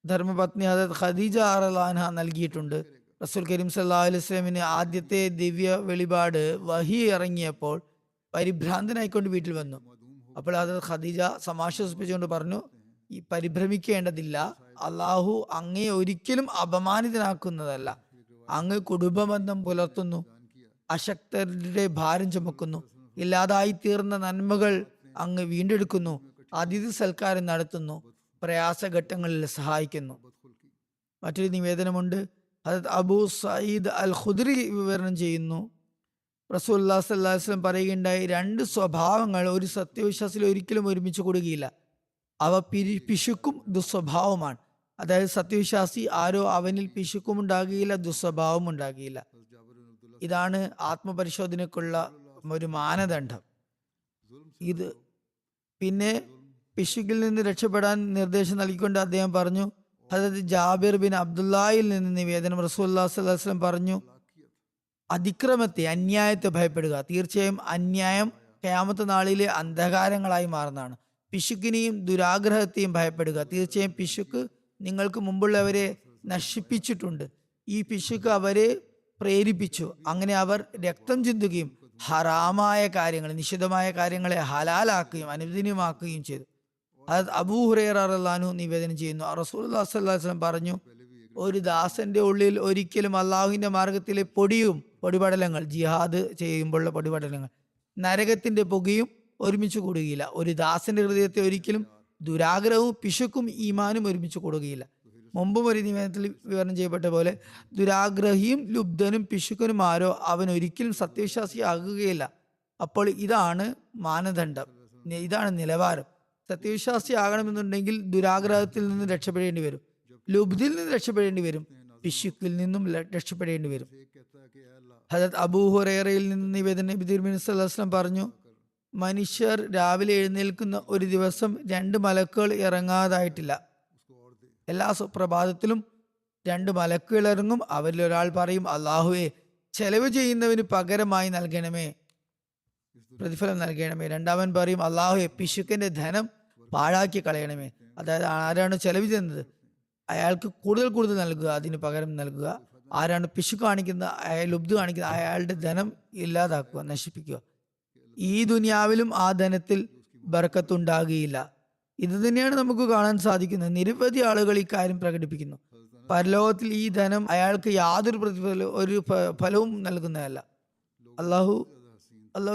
ധർമ്മപത്നി ഹദരത്ത് ഖദീജ റളിയല്ലാഹു അൻഹ നൽകിയിട്ടുണ്ട്. റസൂൽ കരീം സല്ലല്ലാഹു അലൈഹി വസല്ലമിന് ആദ്യത്തെ ദിവ്യ വെളിപാട് വഹി ഇറങ്ങിയപ്പോൾ പരിഭ്രാന്തനായിക്കൊണ്ട് വീട്ടിൽ വന്നു. അപ്പോൾ ഹദരത്ത് ഖദീജ സമാശ്വസിപ്പിച്ചുകൊണ്ട് പറഞ്ഞു, ഈ പരിഭ്രമിക്കേണ്ടതില്ല, അള്ളാഹു അങ്ങയെ ഒരിക്കലും അപമാനിതനാക്കുന്നതല്ല. അങ്ങ് കുടുംബബന്ധം പുലർത്തുന്നു, അശക്തരുടെ ഭാരം ചുമക്കുന്നു, ഇല്ലാതായി തീർന്ന നന്മകൾ അങ്ങ് വീണ്ടെടുക്കുന്നു, അതിഥി സൽക്കാരം നടത്തുന്നു, പ്രയാസഘട്ടങ്ങളിൽ സഹായിക്കുന്നു. മറ്റൊരു നിവേദനമുണ്ട്, ഹദരത്ത് അബൂ സഈദ് അൽ ഖുദ്രി വിവരണം ചെയ്യുന്നു, റസൂലുള്ളാഹി സ്വല്ലല്ലാഹു അലൈഹി വസല്ലം പറയുകയുണ്ടായി, രണ്ട് സ്വഭാവങ്ങൾ ഒരു സത്യവിശ്വാസിയിൽ ഒരിക്കലും ഒരുമിച്ച് കൂടുകയില്ല. അവ പിശുക്കും ദുസ്വഭാവമാണ്. അതായത് സത്യവിശ്വാസി ആരോ അവനിൽ പിശുക്കും ഉണ്ടാകുകയില്ല, ദുസ്വഭാവം ഉണ്ടാകുകയില്ല. ഇതാണ് ആത്മപരിശോധനയ്ക്കുള്ള ഒരു മാനദണ്ഡം. ഇത് പിന്നെ പിശുക്കിൽ നിന്ന് രക്ഷപ്പെടാൻ നിർദ്ദേശം നൽകിക്കൊണ്ട് അദ്ദേഹം പറഞ്ഞു, ഹദരത്ത് ജാബിർ ബിൻ അബ്ദുല്ലായിൽ നിന്ന് നിവേദനം, റസൂലുള്ളാഹി സ്വല്ലല്ലാഹു അലൈഹി വസല്ലം പറഞ്ഞു, അതിക്രമത്തെ, അന്യായത്തെ ഭയപ്പെടുക. തീർച്ചയായും അന്യായം ഖിയാമത്ത് നാളിലെ അന്ധകാരങ്ങളായി മാറുന്നതാണ്. പിശുക്കിനെയും ദുരാഗ്രഹത്തെയും ഭയപ്പെടുക. തീർച്ചയായും പിശുക്ക് നിങ്ങൾക്ക് മുമ്പുള്ളവരെ നശിപ്പിച്ചിട്ടുണ്ട്. ഈ പിശുക്ക് അവരെ പ്രേരിപ്പിച്ചു. അങ്ങനെ അവർ രക്തം ചിന്തുകയും ഹറാമായ കാര്യങ്ങൾ, നിഷിദ്ധമായ കാര്യങ്ങളെ ഹലാലാക്കുകയും അനുവദനീയമാക്കുകയും ചെയ്തു. അത് അബൂ ഹുറൈറ റളിയല്ലാഹു അൻഹു നിവേദനം ചെയ്യുന്നു, റസൂലുള്ളാഹി സ്വല്ലല്ലാഹു അലൈഹി വസല്ലം പറഞ്ഞു, ഒരു ദാസന്റെ ഉള്ളിൽ ഒരിക്കലും അള്ളാഹുവിന്റെ മാർഗത്തിലെ പൊടിപടലങ്ങൾ, ജിഹാദ് ചെയ്യുമ്പോഴുള്ള പൊടിപടലങ്ങൾ, നരകത്തിന്റെ പുകയും ഒരുമിച്ച് കൂടുകയില്ല. ഒരു ദാസന്റെ ഹൃദയത്തെ ഒരിക്കലും ദുരാഗ്രഹവും പിശുക്കും ഈമാനും ഒരുമിച്ച് കൂടുകയില്ല. മുമ്പും ഒരു നിവേദനത്തിൽ വിവരണം ചെയ്യപ്പെട്ട പോലെ ദുരാഗ്രഹിയും ലുബ്ധനും പിശുക്കനും ആരോ അവൻ ഒരിക്കലും സത്യവിശ്വാസിയാകുകയില്ല. അപ്പോൾ ഇതാണ് മാനദണ്ഡം, ഇതാണ് നിലവാരം. സത്യവിശ്വാസി ആകണമെന്നുണ്ടെങ്കിൽ ദുരാഗ്രഹത്തിൽ നിന്ന് രക്ഷപ്പെടേണ്ടി വരും, ലുബ്ധിൽ നിന്ന് രക്ഷപ്പെടേണ്ടി വരും, പിശുക്കിൽ നിന്നും രക്ഷപ്പെടേണ്ടി വരും. ഹദരത്ത് അബൂ ഹുറൈറയിൽ നിന്ന് നിവേദനം, നബി തിരുമേനി സല്ലല്ലാഹു അലൈഹി വസല്ലം പറഞ്ഞു, മനുഷ്യർ രാവിലെ എഴുന്നേൽക്കുന്ന ഒരു ദിവസം 2 മലക്കുകൾ ഇറങ്ങാതായിട്ടില്ല. എല്ലാ സുപ്രഭാതത്തിലും 2 മലക്കുകൾ ഇറങ്ങും. അവരിൽ ഒരാൾ പറയും, അള്ളാഹുവേ, ചെലവ് ചെയ്യുന്നവന് പകരമായി നൽകണമേ, പ്രതിഫലം നൽകണമേ. രണ്ടാമൻ പറയും, അള്ളാഹുവേ, പിശുക്കന്റെ ധനം പാഴാക്കി കളയണമേ. അതായത് ആരാണ് ചെലവ് ചെയ്യുന്നത് അയാൾക്ക് കൂടുതൽ നൽകുക, അതിന് പകരം നൽകുക. ആരാണ് പിശു കാണിക്കുന്ന, അയാൾ ലുബ്ധ കാണിക്കുന്ന, അയാളുടെ ധനം ഇല്ലാതാക്കുക, നശിപ്പിക്കുക. ഈ ദുനിയാവിലും ആ ധനത്തിൽ ബർക്കത്തുണ്ടാകുകയില്ല. ഇത് തന്നെയാണ് നമുക്ക് കാണാൻ സാധിക്കുന്നത്. നിരവധി ആളുകൾ ഇക്കാര്യം പ്രകടിപ്പിക്കുന്നു. പരലോകത്തിൽ ഈ ധനം അയാൾക്ക് യാതൊരു ഫലവും നൽകുന്നതല്ല. അള്ളാഹു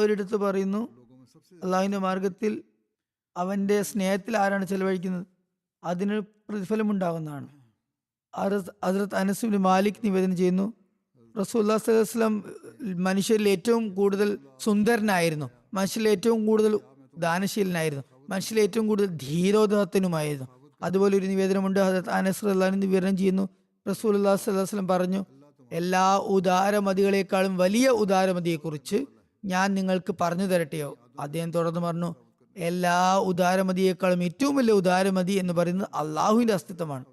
ഒരിടത്ത് പറയുന്നു, അള്ളാഹുവിന്റെ മാർഗത്തിൽ അവന്റെ സ്നേഹത്തിൽ ആരാണ് ചെലവഴിക്കുന്നത് അതിന് പ്രതിഫലം ഉണ്ടാകുന്നതാണ്. ഹസ്രത്ത് അനസ് ഇബ്നു മാലിക് നിവേദനം ചെയ്യുന്നു, റസൂലുള്ളാഹി സ്വല്ലല്ലാഹു അലൈഹി വസല്ലം മനുഷ്യരിൽ ഏറ്റവും കൂടുതൽ സുന്ദരനായിരുന്നു, മനുഷ്യരിൽ ഏറ്റവും കൂടുതൽ ദാനശീലനായിരുന്നു, മനുഷ്യരിൽ ഏറ്റവും കൂടുതൽ ധീരോദാത്തനുമായിരുന്നു. അതുപോലെ ഒരു നിവേദനമുണ്ട്, ഹസ്രത്ത് അനസ് റളിയല്ലാഹു അൻഹു വിവരണം ചെയ്യുന്നു, റസൂലുള്ളാഹി സ്വല്ലല്ലാഹു അലൈഹി വസല്ലം പറഞ്ഞു, എല്ലാ ഉദാരമതികളെക്കാളും വലിയ ഉദാരമതിയെക്കുറിച്ച് ഞാൻ നിങ്ങൾക്ക് പറഞ്ഞു തരട്ടെയോ? അദ്ദേഹം തുടർന്ന് പറഞ്ഞു, എല്ലാ ഉദാരമതിയേക്കാളും ഏറ്റവും വലിയ ഉദാരമതി എന്ന് പറയുന്നത് അള്ളാഹുവിന്റെ അസ്തിത്വമാണ്.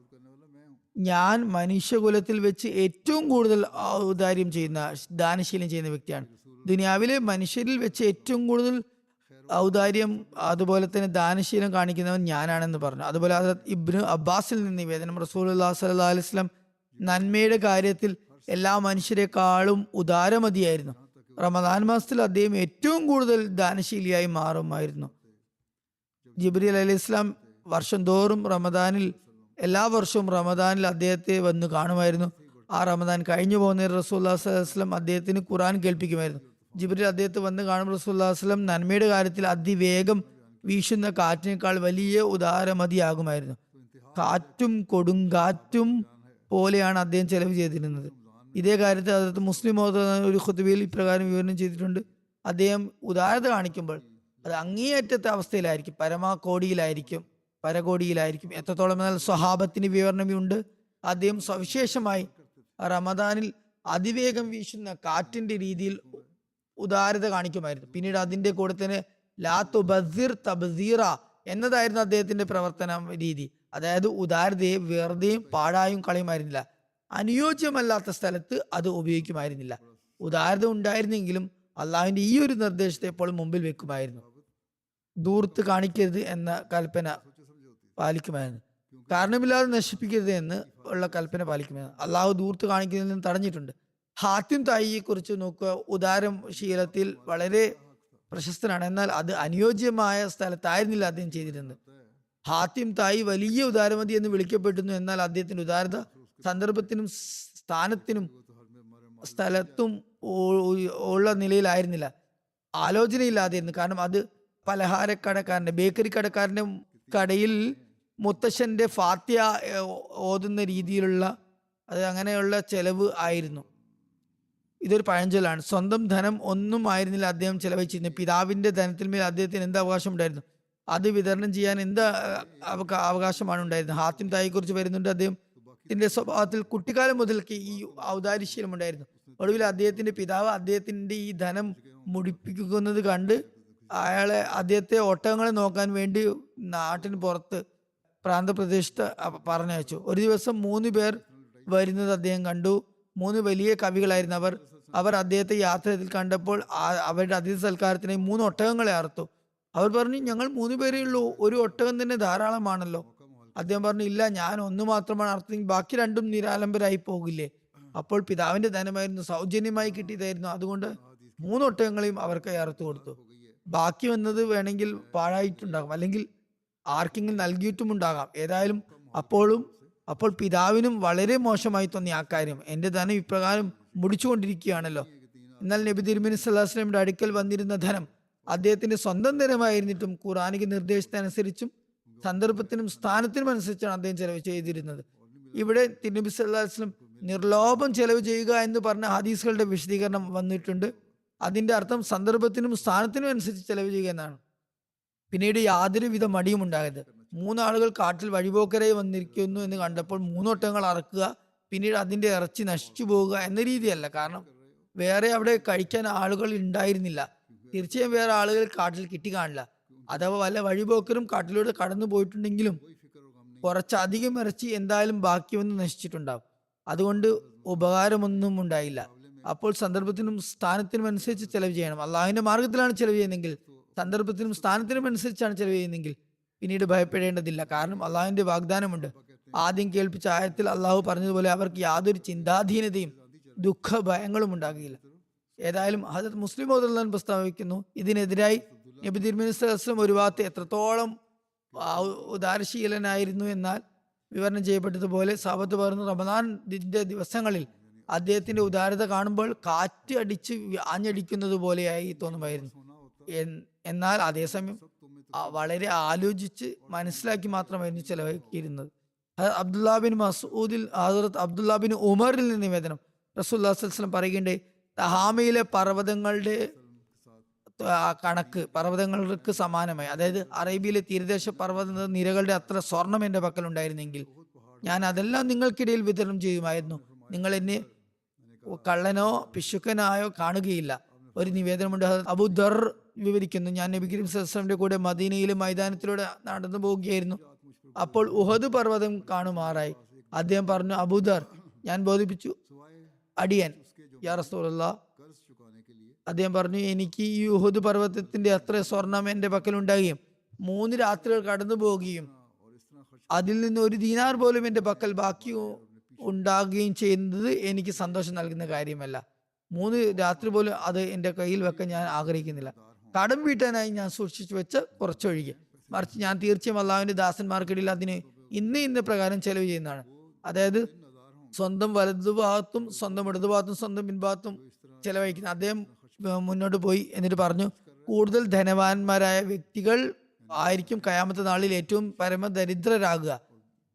ഞാൻ മനുഷ്യകുലത്തിൽ വെച്ച് ഏറ്റവും കൂടുതൽ ഔദാര്യം ചെയ്യുന്ന, ദാനശീലം ചെയ്യുന്ന വ്യക്തിയാണ്. ദുനിയാവിലെ മനുഷ്യരിൽ വെച്ച് ഏറ്റവും കൂടുതൽ ഔദാര്യം അതുപോലെ തന്നെ ദാനശീലം കാണിക്കുന്നവൻ ഞാനാണെന്ന് പറഞ്ഞു. അതുപോലെ ഹസ്രത്ത് ഇബ്നു അബ്ബാസിൽ നിന്ന് നിവേദനം, റസൂലുള്ളാഹി സ്വല്ലല്ലാഹു അലൈഹി വസല്ലം നന്മയുടെ കാര്യത്തിൽ എല്ലാ മനുഷ്യരെക്കാളും ഉദാരമതിയായിരുന്നു. റമദാൻ മാസത്തിൽ അദ്ദേഹം ഏറ്റവും കൂടുതൽ ദാനശീലിയായി മാറുമായിരുന്നു. ജിബ്രീൽ അലൈഹി ഇസ്ലാം വർഷം തോറും എല്ലാ വർഷവും റമദാനിൽ അദ്ദേഹത്തെ വന്ന് കാണുമായിരുന്നു. ആ റമദാൻ കഴിഞ്ഞു പോകുന്ന റസൂലുള്ളാഹി സ്വല്ലല്ലാഹു അലൈഹി വസല്ലം അദ്ദേഹത്തിന് ഖുർആൻ കേൾപ്പിക്കുമായിരുന്നു. ജിബ്രീൽ അദ്ദേഹത്തെ വന്ന് കാണുമ്പോൾ റസൂലുള്ളാഹി സ്വല്ലല്ലാഹു അലൈഹി വസല്ലം നന്മയുടെ കാര്യത്തിൽ അതിവേഗം വീശുന്ന കാറ്റിനേക്കാൾ വലിയ ഉദാരമതിയാകുമായിരുന്നു. കാറ്റും കൊടുങ്കാറ്റും പോലെയാണ് അദ്ദേഹം ചെലവ് ചെയ്തിരുന്നത്. ഇതേ കാര്യത്തിൽ ഹദ്റത്ത് മുസ്ലിം ഒരു ഖുതുബയിൽ ഇപ്രകാരം വിവരണം ചെയ്തിട്ടുണ്ട്, അദ്ദേഹം ഉദാരത കാണിക്കുമ്പോൾ അത് അങ്ങേയറ്റത്തെ അവസ്ഥയിലായിരിക്കും, പരകോടിയിലായിരിക്കും. എത്രത്തോളം എന്നാൽ സ്വഹാബത്തിന് വിവരണമുണ്ട്, അദ്ദേഹം സവിശേഷമായി റമദാനിൽ അതിവേഗം വീശുന്ന കാറ്റിന്റെ രീതിയിൽ ഉദാരത കാണിക്കുമായിരുന്നു. പിന്നീട് അതിന്റെ കൂടെ തന്നെ ലാ തുബസ്സിർ തബ്സീറ എന്നതായിരുന്നു അദ്ദേഹത്തിന്റെ പ്രവർത്തന രീതി. അതായത് ഉദാരതയെ വെറുതെയും പാഴായും കളയുമായിരുന്നില്ല, അനുയോജ്യമല്ലാത്ത സ്ഥലത്ത് അത് ഉപയോഗിക്കുമായിരുന്നില്ല. ഉദാരത ഉണ്ടായിരുന്നെങ്കിലും അള്ളാഹുവിന്റെ ഈ ഒരു നിർദ്ദേശത്തെ എപ്പോഴും മുമ്പിൽ വെക്കുമായിരുന്നു. ദൂർത്ത് കാണിക്കരുത് എന്ന കൽപ്പന പാലിക്കുമായിരുന്നു. കാരണമില്ലാതെ നശിപ്പിക്കരുത് എന്ന് ഉള്ള കൽപ്പന പാലിക്കുമായിരുന്നു. അള്ളാഹു ദൂർത്ത് കാണിക്കുന്നതിൽ നിന്ന് തടഞ്ഞിട്ടുണ്ട്. ഹാത്തിം തായിയെ കുറിച്ച് നോക്കുക, ഉദാരം ശീലത്തിൽ വളരെ പ്രശസ്തനാണ്. എന്നാൽ അത് അനുയോജ്യമായ സ്ഥലത്തായിരുന്നില്ല അദ്ദേഹം ചെയ്തിരുന്നത്. ഹാത്തിം തായി വലിയ ഉദാരമതി എന്ന് വിളിക്കപ്പെട്ടിരുന്നു. എന്നാൽ അദ്ദേഹത്തിന്റെ ഉദാരത സന്ദർഭത്തിനും സ്ഥാനത്തിനും സ്ഥലത്തും ഉള്ള നിലയിലായിരുന്നില്ല, ആലോചനയില്ലാതെയിരുന്നു. കാരണം അത് പലഹാരക്കടക്കാരന്റെ, ബേക്കറി കടക്കാരന്റെ കടയിൽ മുത്തശ്ശന്റെ ഫാത്തിയ ഓതുന്ന രീതിയിലുള്ള അത് അങ്ങനെയുള്ള ചെലവ് ആയിരുന്നു. ഇതൊരു പഴഞ്ചൊല്ലാണ്. സ്വന്തം ധനം ഒന്നും ആയിരുന്നില്ല അദ്ദേഹം ചെലവഴിച്ചിരുന്നത്. പിതാവിന്റെ ധനത്തിന്മേൽ അദ്ദേഹത്തിന് എന്ത് അവകാശം ഉണ്ടായിരുന്നു? അത് വിതരണം ചെയ്യാൻ എന്ത് അവകാശമാണ് ഉണ്ടായിരുന്നത്? ഹാത്തിം തായിയെ കുറിച്ച് വരുന്നുണ്ട്. അദ്ദേഹത്തിന്റെ സ്വഭാവത്തിൽ കുട്ടിക്കാലം മുതൽക്ക് ഈ ഔദാര്യശീലം ഉണ്ടായിരുന്നു. ഒടുവിൽ അദ്ദേഹത്തിന്റെ പിതാവ് അദ്ദേഹത്തിന്റെ ഈ ധനം മുടിപ്പിക്കുന്നത് കണ്ട് അദ്ദേഹത്തെ ഒട്ടകങ്ങളെ നോക്കാൻ വേണ്ടി നാട്ടിന് പുറത്ത് പ്രാന്തപ്രദേശത്ത് പറഞ്ഞയച്ചു. ഒരു ദിവസം 3 പേർ വരുന്നത് അദ്ദേഹം കണ്ടു. 3 വലിയ കവികളായിരുന്നു അവർ അദ്ദേഹത്തെ യാത്രയിൽ കണ്ടപ്പോൾ അവരുടെ അതിഥി സൽക്കാരത്തിനായി 3 ഒട്ടകങ്ങളെ അറുത്തു. അവർ പറഞ്ഞു, ഞങ്ങൾ 3 പേരേ ഉള്ളൂ, ഒരു ഒട്ടകം തന്നെ ധാരാളമാണല്ലോ. അദ്ദേഹം പറഞ്ഞു, ഇല്ല, ഞാൻ 1 മാത്രമാണ് അർത്ഥം, ബാക്കി 2 നിരാലംബരായി പോകില്ലേ? അപ്പോൾ പിതാവിന്റെ ധനമായിരുന്നു, സൗജന്യമായി കിട്ടിയതായിരുന്നു. അതുകൊണ്ട് 3 ഒട്ടകങ്ങളെയും അവർക്ക് അറുത്തു കൊടുത്തു. ബാക്കി വന്നത് വേണമെങ്കിൽ പാഴായിട്ടുണ്ടാകും, അല്ലെങ്കിൽ ആർക്കെങ്കിലും നൽകിയിട്ടുമുണ്ടാകാം. ഏതായാലും അപ്പോൾ പിതാവിനും വളരെ മോശമായി തോന്നി ആ കാര്യം. എന്റെ ധനം ഇപ്രകാരം മുടിച്ചുകൊണ്ടിരിക്കുകയാണല്ലോ. എന്നാൽ നബി തിരുമേനി സല്ലല്ലാഹു അലൈഹി വസല്ലമയുടെ അടുക്കൽ വന്നിരുന്ന ധനം അദ്ദേഹത്തിന്റെ സ്വന്തം ധനമായിരുന്നിട്ടും ഖുർആനിക നിർദ്ദേശത്തിനനുസരിച്ചും സന്ദർഭത്തിനും സ്ഥാനത്തിനും അനുസരിച്ചാണ് അദ്ദേഹം ചെലവ് ചെയ്തിരുന്നത്. ഇവിടെ തിരുനബി സല്ലല്ലാഹു അലൈഹി വസല്ലം നിർലോഭം ചെലവ് ചെയ്യുക എന്ന് പറഞ്ഞ ഹദീസുകളുടെ വിശദീകരണം വന്നിട്ടുണ്ട്. അതിന്റെ അർത്ഥം സന്ദർഭത്തിനും സ്ഥാനത്തിനും അനുസരിച്ച് ചെലവ് ചെയ്യുക എന്നാണ്. പിന്നീട് യാതൊരുവിധ മടിയും ഉണ്ടാകരുത്. 3 ആളുകൾ കാട്ടിൽ വഴിപോക്കരായി വന്നിരിക്കുന്നു എന്ന് കണ്ടപ്പോൾ 3 ഒട്ടകങ്ങൾ അറക്കുക, പിന്നീട് അതിന്റെ ഇറച്ചി നശിച്ചു പോവുക എന്ന രീതിയല്ല. കാരണം വേറെ അവിടെ കഴിക്കാൻ ആളുകൾ ഉണ്ടായിരുന്നില്ല. തീർച്ചയായും വേറെ ആളുകൾ കാട്ടിൽ കിട്ടിക്കാണില്ല. അഥവാ വല്ല വഴിപോക്കരും കാട്ടിലൂടെ കടന്നു പോയിട്ടുണ്ടെങ്കിലും കുറച്ചധികം ഇറച്ചി എന്തായാലും ബാക്കി വന്ന് നശിച്ചിട്ടുണ്ടാവും. അതുകൊണ്ട് ഉപകാരമൊന്നും ഉണ്ടായില്ല. അപ്പോൾ സന്ദർഭത്തിനും സ്ഥാനത്തിനും അനുസരിച്ച് ചെലവ് ചെയ്യണം. അള്ളാഹുവിന്റെ മാർഗത്തിലാണ് ചെലവ് ചെയ്യുന്നതെങ്കിൽ, സന്ദർഭത്തിനും സ്ഥാനത്തിനും അനുസരിച്ചാണ് ചെലവ് ചെയ്യുന്നതെങ്കിൽ പിന്നീട് ഭയപ്പെടേണ്ടതില്ല. കാരണം അള്ളാഹുവിന്റെ വാഗ്ദാനമുണ്ട്. ആദ്യം കേൾപ്പിച്ച ആയത്തിൽ അള്ളാഹു പറഞ്ഞതുപോലെ അവർക്ക് യാതൊരു ചിന്താധീനതയും ദുഃഖ ഭയങ്ങളും ഉണ്ടാകുകയില്ല. ഏതായാലും ഹദരത്ത് മുസ്ലിം റളിയല്ലാഹു പ്രസ്താവിക്കുന്നു, ഇതിനെതിരായി നബി തിരുമേനി സല്ലല്ലാഹു അലൈഹി വസല്ലം ഒരു ഭാഗത്ത് എത്രത്തോളം ഉദാരശീലനായിരുന്നു എന്നാൽ വിവരണം ചെയ്യപ്പെട്ടതുപോലെ സഹാബത്ത് പറഞ്ഞു, റമദാനിന്റെ ദിവസങ്ങളിൽ അദ്ദേഹത്തിന്റെ ഉദാരത കാണുമ്പോൾ കാറ്റ് അടിച്ച് ആഞ്ഞടിക്കുന്നത് പോലെയായി തോന്നുമായിരുന്നു. എന്നാൽ അതേസമയം വളരെ ആലോചിച്ച് മനസ്സിലാക്കി മാത്രമായിരുന്നു ചെലവാക്കിയിരുന്നത്. അബ്ദുല്ലാ ബിൻ മസ്ഊദിൽ ഹദരത്ത് അബ്ദുല്ലാ ബിൻ ഉമറിൽ നിന്ന് നിവേദനം, റസൂലുള്ളാഹി സ്വല്ലല്ലാഹു അലൈഹി വസല്ലം പറയുകയുണ്ടായി, തഹാമയിലെ പർവ്വതങ്ങളുടെ കണക്ക് പർവ്വതങ്ങൾക്ക് സമാനമായി, അതായത് അറേബ്യയിലെ തീരദേശ പർവ്വത നിരകളുടെ അത്ര സ്വർണം എന്റെ പക്കൽ ഉണ്ടായിരുന്നെങ്കിൽ ഞാൻ അതെല്ലാം നിങ്ങൾക്കിടയിൽ വിതരണം ചെയ്യുമായിരുന്നു. നിങ്ങൾ എന്നെ കള്ളനോ പിശുക്കനായോ കാണുകയില്ല. ഒരു നിവേദനമുണ്ട്, അബൂദർ വിവരിക്കുന്നു, ഞാൻ നബി കരീം സല്ലല്ലാഹു അലൈഹി വസല്ലമയുടെ കൂടെ മദീനയിലെ മൈതാനത്തിലൂടെ നടന്നു പോവുകയായിരുന്നു. അപ്പോൾ ഉഹദ് പർവ്വതം കാണുമാറായി. അദ്ദേഹം പറഞ്ഞു, അബൂദർ, ഞാൻ ബോധിപ്പിച്ചു, അടിയൻ യാ റസൂലല്ലാഹ്. അദ്ദേഹം പറഞ്ഞു, എനിക്ക് ഈ ഉഹദ് പർവ്വതത്തിന്റെ അത്ര സ്വർണം എന്റെ പക്കൽ ഉണ്ടാകുകയും 3 രാത്രികൾ കടന്നു പോവുകയും അതിൽ നിന്ന് 1 ദീനാർ പോലും എന്റെ പക്കൽ ബാക്കി ഉണ്ടാകുകയും ചെയ്യുന്നത് എനിക്ക് സന്തോഷം നൽകുന്ന കാര്യമല്ല. 3 രാത്രി പോലും അത് എന്റെ കയ്യിൽ വെക്കാൻ ഞാൻ ആഗ്രഹിക്കുന്നില്ല. കടം വീട്ടാനായി ഞാൻ സൂക്ഷിച്ചു വെച്ച കുറച്ചൊഴികെ, മറിച്ച് ഞാൻ തീർച്ചയായും അള്ളാഹുവിന്റെ ദാസന്മാർക്കിടയിൽ അതിന് ഇന്ന പ്രകാരം ചെലവ് ചെയ്യുന്നതാണ്. അതായത് സ്വന്തം വലതുഭാഗത്തും സ്വന്തം ഇടതുഭാഗത്തും സ്വന്തം പിൻഭാഗത്തും ചെലവഴിക്കുന്ന. അദ്ദേഹം മുന്നോട്ട് പോയി എന്നിട്ട് പറഞ്ഞു, കൂടുതൽ ധനവാന്മാരായ വ്യക്തികൾ ആയിരിക്കും ഖിയാമത്ത് നാളിൽ ഏറ്റവും പരമദരിദ്രരാകുക.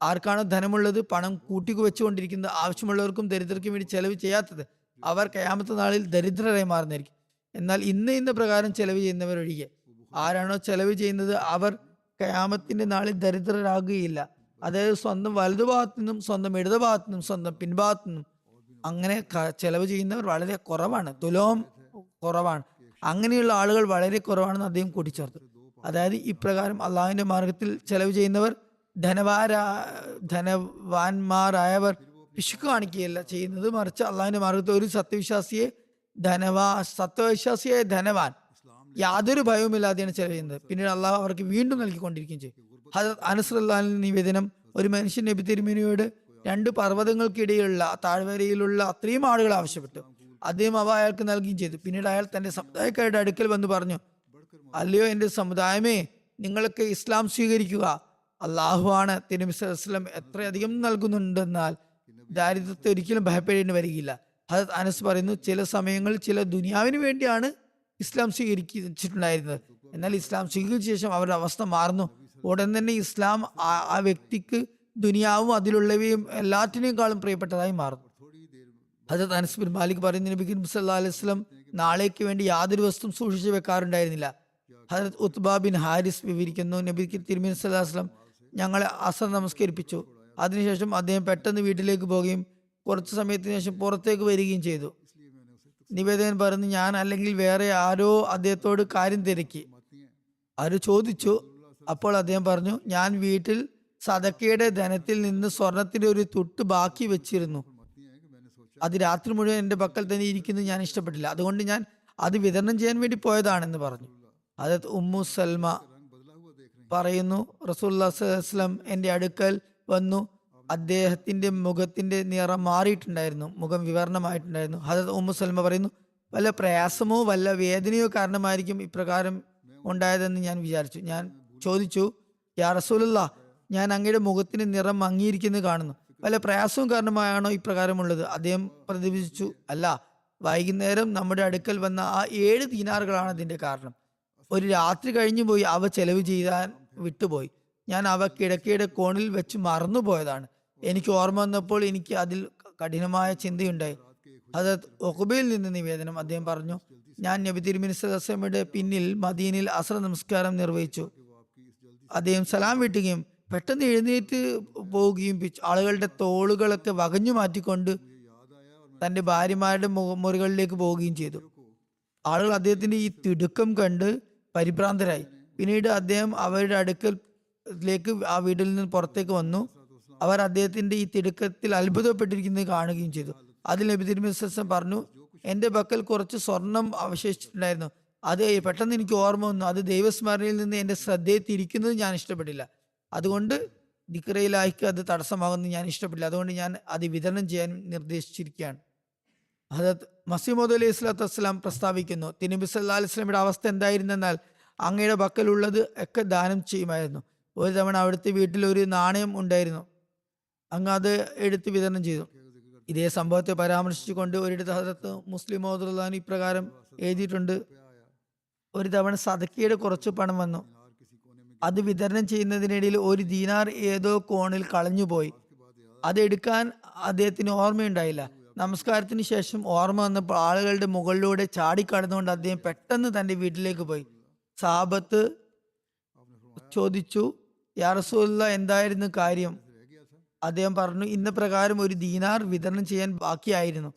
ആർക്കാണ് ധനമുള്ളത്, പണം കൂട്ടിക്കുവെച്ചുകൊണ്ടിരിക്കുന്നത്, ആവശ്യമുള്ളവർക്കും ദരിദ്രർക്കും വേണ്ടി ചെലവ് ചെയ്യാത്തത്, അവർ ഖിയാമത്ത് നാളിൽ ദരിദ്രരായി മാറുന്നതായിരിക്കും. എന്നാൽ ഇന്ന പ്രകാരം ചെലവ് ചെയ്യുന്നവരൊഴികെ ആരാണോ ചെലവ് ചെയ്യുന്നത് അവർ ഖിയാമത്തിന്റെ നാളിൽ ദരിദ്രരാകുകയില്ല. അതായത് സ്വന്തം വലതുഭാഗത്തു നിന്നും സ്വന്തം ഇടതുഭാഗത്തു നിന്നും സ്വന്തം പിൻഭാഗത്തു നിന്നും അങ്ങനെ ചെലവ് ചെയ്യുന്നവർ വളരെ കുറവാണ്, തുലോം കുറവാണ്. അങ്ങനെയുള്ള ആളുകൾ വളരെ കുറവാണെന്ന് അദ്ദേഹം കൂട്ടിച്ചേർത്തു. അതായത് ഇപ്രകാരം അള്ളാഹുവിന്റെ മാർഗത്തിൽ ചെലവ് ചെയ്യുന്നവർ ധനവാന്മാരായവർ പിശുക്ക് കാണിക്കുകയല്ല ചെയ്യുന്നത്, മറിച്ച് അള്ളാഹുവിന്റെ മാർഗത്തിൽ ഒരു സത്യവിശ്വാസിയായ ധനവാൻ യാതൊരു ഭയവുമില്ലാതെയാണ് ചെലവ് ചെയ്യുന്നത്. പിന്നീട് അള്ളാഹു അവർക്ക് വീണ്ടും നൽകിക്കൊണ്ടിരിക്കുകയും ചെയ്യും. ഹദരത്ത് അനസ് റളിയല്ലാഹു അൻഹു നിവേദനം, ഒരു മനുഷ്യൻ നബി തിരുമേനിയോട് 2 പർവ്വതങ്ങൾക്കിടയിലുള്ള താഴ്വരയിലുള്ള അത്രയും ആളുകൾ ആവശ്യപ്പെട്ടു. അദ്ദേഹം അവ അയാൾക്ക് നൽകുകയും ചെയ്തു. പിന്നീട് അയാൾ തന്റെ സമുദായക്കാരുടെ അടുക്കൽ വന്ന് പറഞ്ഞു, അല്ലയോ എന്റെ സമുദായമേ, നിങ്ങൾക്ക് ഇസ്ലാം സ്വീകരിക്കുക. അള്ളാഹു ആണ് തിരുനബി സല്ലല്ലാഹു അലൈഹി വസല്ലം എത്രയധികം നൽകുന്നുണ്ടെന്നാൽ ദാരിദ്ര്യത്തെ ഒരിക്കലും ഭയപ്പെടേണ്ടി വരികയില്ല. ഹദരത്ത് അനസ് പറയുന്നു, ചില സമയങ്ങളിൽ ചില ദുനിയാവിന് വേണ്ടിയാണ് ഇസ്ലാം സ്വീകരിച്ചിട്ടുണ്ടായിരുന്നത്. എന്നാൽ ഇസ്ലാം സ്വീകരിച്ച ശേഷം അവരുടെ അവസ്ഥ മാറുന്നു. ഉടൻ തന്നെ ഇസ്ലാം ആ വ്യക്തിക്ക് ദുനിയാവും അതിലുള്ളവയും എല്ലാറ്റിനേക്കാളും പ്രിയപ്പെട്ടതായി മാറുന്നു. ഹദരത്ത് അനസ് ബിൻ മാലിക് പറയുന്നു, നബി കരീം സല്ലല്ലാഹു അലൈഹി വസല്ലം നാളേക്ക് വേണ്ടി യാതൊരു വസ്തുവും സൂക്ഷിച്ചു വെക്കാറുണ്ടായിരുന്നില്ല. ഹദരത്ത് ഉത്ബ ബിൻ ഹാരിസ് വിവരിക്കുന്നു, നബി തിരുമേനി സല്ലല്ലാഹു അലൈഹി വസല്ലം ഞങ്ങളെ അസർ നമസ്കരിപ്പിച്ചു. അതിനുശേഷം അദ്ദേഹം പെട്ടെന്ന് വീട്ടിലേക്ക് പോവുകയും കുറച്ചു സമയത്തിന് ശേഷം പുറത്തേക്ക് വരികയും ചെയ്തു. നിവേദകൻ പറഞ്ഞു, ഞാൻ അല്ലെങ്കിൽ വേറെ ആരോ അദ്ദേഹത്തോട് കാര്യം തിരക്കി. ആരോ ചോദിച്ചു. അപ്പോൾ അദ്ദേഹം പറഞ്ഞു, ഞാൻ വീട്ടിൽ സദക്കയുടെ ധനത്തിൽ നിന്ന് സ്വർണത്തിന്റെ ഒരു തുട്ട് ബാക്കി വെച്ചിരുന്നു. അത് രാത്രി മുഴുവൻ എന്റെ പക്കൽ തന്നെ ഇരിക്കുന്നത് ഞാൻ ഇഷ്ടപ്പെട്ടില്ല. അതുകൊണ്ട് ഞാൻ അത് വിതരണം ചെയ്യാൻ വേണ്ടി പോയതാണെന്ന് പറഞ്ഞു. അതായത് ഉമ്മു സൽമ പറയുന്നു, റസൂലുള്ളാഹി സ്വല്ലല്ലാഹു അലൈഹി വസല്ലം എന്റെ അടുക്കൽ വന്നു. അദ്ദേഹത്തിന്റെ മുഖത്തിന്റെ നിറം മാറിയിട്ടുണ്ടായിരുന്നു, മുഖം വിവരണമായിട്ടുണ്ടായിരുന്നു. ഹദരത്ത് ഉമ്മു സൽമ പറയുന്നു, വല്ല പ്രയാസമോ വല്ല വേദനയോ കാരണമായിരിക്കും ഇപ്രകാരം ഉണ്ടായതെന്ന് ഞാൻ വിചാരിച്ചു. ഞാൻ ചോദിച്ചു, യാ റസൂലുള്ളാഹ്, ഞാൻ അങ്ങയുടെ മുഖത്തിന്റെ നിറം മങ്ങിയിരിക്കുന്നത് കാണുന്നു, വല്ല പ്രയാസവും കാരണമായാണോ ഇപ്രകാരമുള്ളത്? അദ്ദേഹം പ്രതിവചിച്ചു, അല്ല, വൈകുന്നേരം നമ്മുടെ അടുക്കൽ വന്ന ആ 7 ദീനാറുകളാണ് അതിന്റെ കാരണം. ഒരു രാത്രി കഴിഞ്ഞു പോയി അവ ചെലവ് ചെയ്യാൻ വിട്ടുപോയി. ഞാൻ അവ കിടക്കയുടെ കോണിൽ വെച്ച് മറന്നുപോയതാണ്. എനിക്ക് ഓർമ്മ വന്നപ്പോൾ എനിക്ക് അതിൽ കഠിനമായ ചിന്തയുണ്ടായി. ഹദരത്ത് ഉഖബയിൽ നിന്ന് നിവേദനം, അദ്ദേഹം പറഞ്ഞു, ഞാൻ നബി തിരുമേനി സല്ലല്ലാഹു അലൈഹി വസല്ലമയുടെ പിന്നിൽ മദീനയിൽ അസ്ർ നമസ്കാരം നിർവഹിച്ചു. അദ്ദേഹം സലാം വീട്ടുകയും പെട്ടെന്ന് എഴുന്നേറ്റ് പോവുകയും ആളുകളുടെ തോളുകളൊക്കെ വകഞ്ഞു മാറ്റിക്കൊണ്ട് തന്റെ ഭാര്യമാരുടെ മുറികളിലേക്ക് പോവുകയും ചെയ്തു. ആളുകൾ അദ്ദേഹത്തിന്റെ ഈ തിടുക്കം കണ്ട് പരിഭ്രാന്തരായി. പിന്നീട് അദ്ദേഹം അവരുടെ അടുക്കലേക്ക് ആ വീട്ടിൽ നിന്ന് പുറത്തേക്ക് വന്നു. അവർ അദ്ദേഹത്തിന്റെ ഈ തിടുക്കത്തിൽ അത്ഭുതപ്പെട്ടിരിക്കുന്നത് കാണുകയും ചെയ്തു. അതിൽ നബി തിരുമേനി സല്ലല്ലാഹു അലൈഹി വസല്ലം പറഞ്ഞു, എന്റെ പക്കൽ കുറച്ച് സ്വർണം അവശേഷിച്ചിട്ടുണ്ടായിരുന്നു. അത് പെട്ടെന്ന് എനിക്ക് ഓർമ്മ വന്നു. അത് ദൈവസ്മരണയിൽ നിന്ന് എന്റെ ശ്രദ്ധയെ തിരിക്കുന്നത് ഞാൻ ഇഷ്ടപ്പെട്ടില്ല. അതുകൊണ്ട് ദിക്റയിലായിക്ക് അത് തടസ്സമാകുന്നത് ഞാൻ ഇഷ്ടപ്പെട്ടില്ല. അതുകൊണ്ട് ഞാൻ അത് വിതരണം ചെയ്യാൻ നിർദ്ദേശിച്ചിരിക്കുകയാണ്. ഹദരത്ത് മസീഹ് മൗഊദ് അലൈഹി സ്വലാത്തു വസ്സലാം പ്രസ്താവിക്കുന്നു, തിരുനബി സല്ലല്ലാഹു അലൈഹി വസല്ലമയുടെ അവസ്ഥ എന്തായിരുന്നെന്നാൽ അങ്ങയുടെ പക്കലുള്ളത് ഒക്കെ ദാനം ചെയ്യുമായിരുന്നു. ഒരു തവണ അവിടുത്തെ വീട്ടിൽ ഒരു നാണയം ഉണ്ടായിരുന്നു. അങ്ങ് അത് എടുത്ത് വിതരണം ചെയ്തു. ഇതേ സംഭവത്തെ പരാമർശിച്ചുകൊണ്ട് ഒരിടത്ത് ഹദരത്ത് മുസ്ലിം മൗഊദ് റളിയല്ലാഹു അൻഹു ഇപ്രകാരം എഴുതിയിട്ടുണ്ട്, ഒരു തവണ സദക്കയുടെ കുറച്ച് പണം വന്നു. അത് വിതരണം ചെയ്യുന്നതിനിടയിൽ ഒരു ദീനാർ ഏതോ കോണിൽ കളഞ്ഞുപോയി. അത് എടുക്കാൻ അദ്ദേഹത്തിന് ഓർമ്മയുണ്ടായില്ല. നമസ്കാരത്തിന് ശേഷം ഓർമ്മ വന്നപ്പോൾ ആളുകളുടെ മുകളിലൂടെ ചാടിക്കടന്നുകൊണ്ട് അദ്ദേഹം പെട്ടെന്ന് തന്റെ വീട്ടിലേക്ക് പോയി. സഹാബത്ത് ചോദിച്ചു, യാ റസൂലുള്ളാഹ്, എന്തായിരുന്നു കാര്യം? അദ്ദേഹം പറഞ്ഞു, ഇന്ന പ്രകാരം ഒരു ദീനാർ വിതരണം ചെയ്യാൻ ബാക്കിയായിരുന്നു.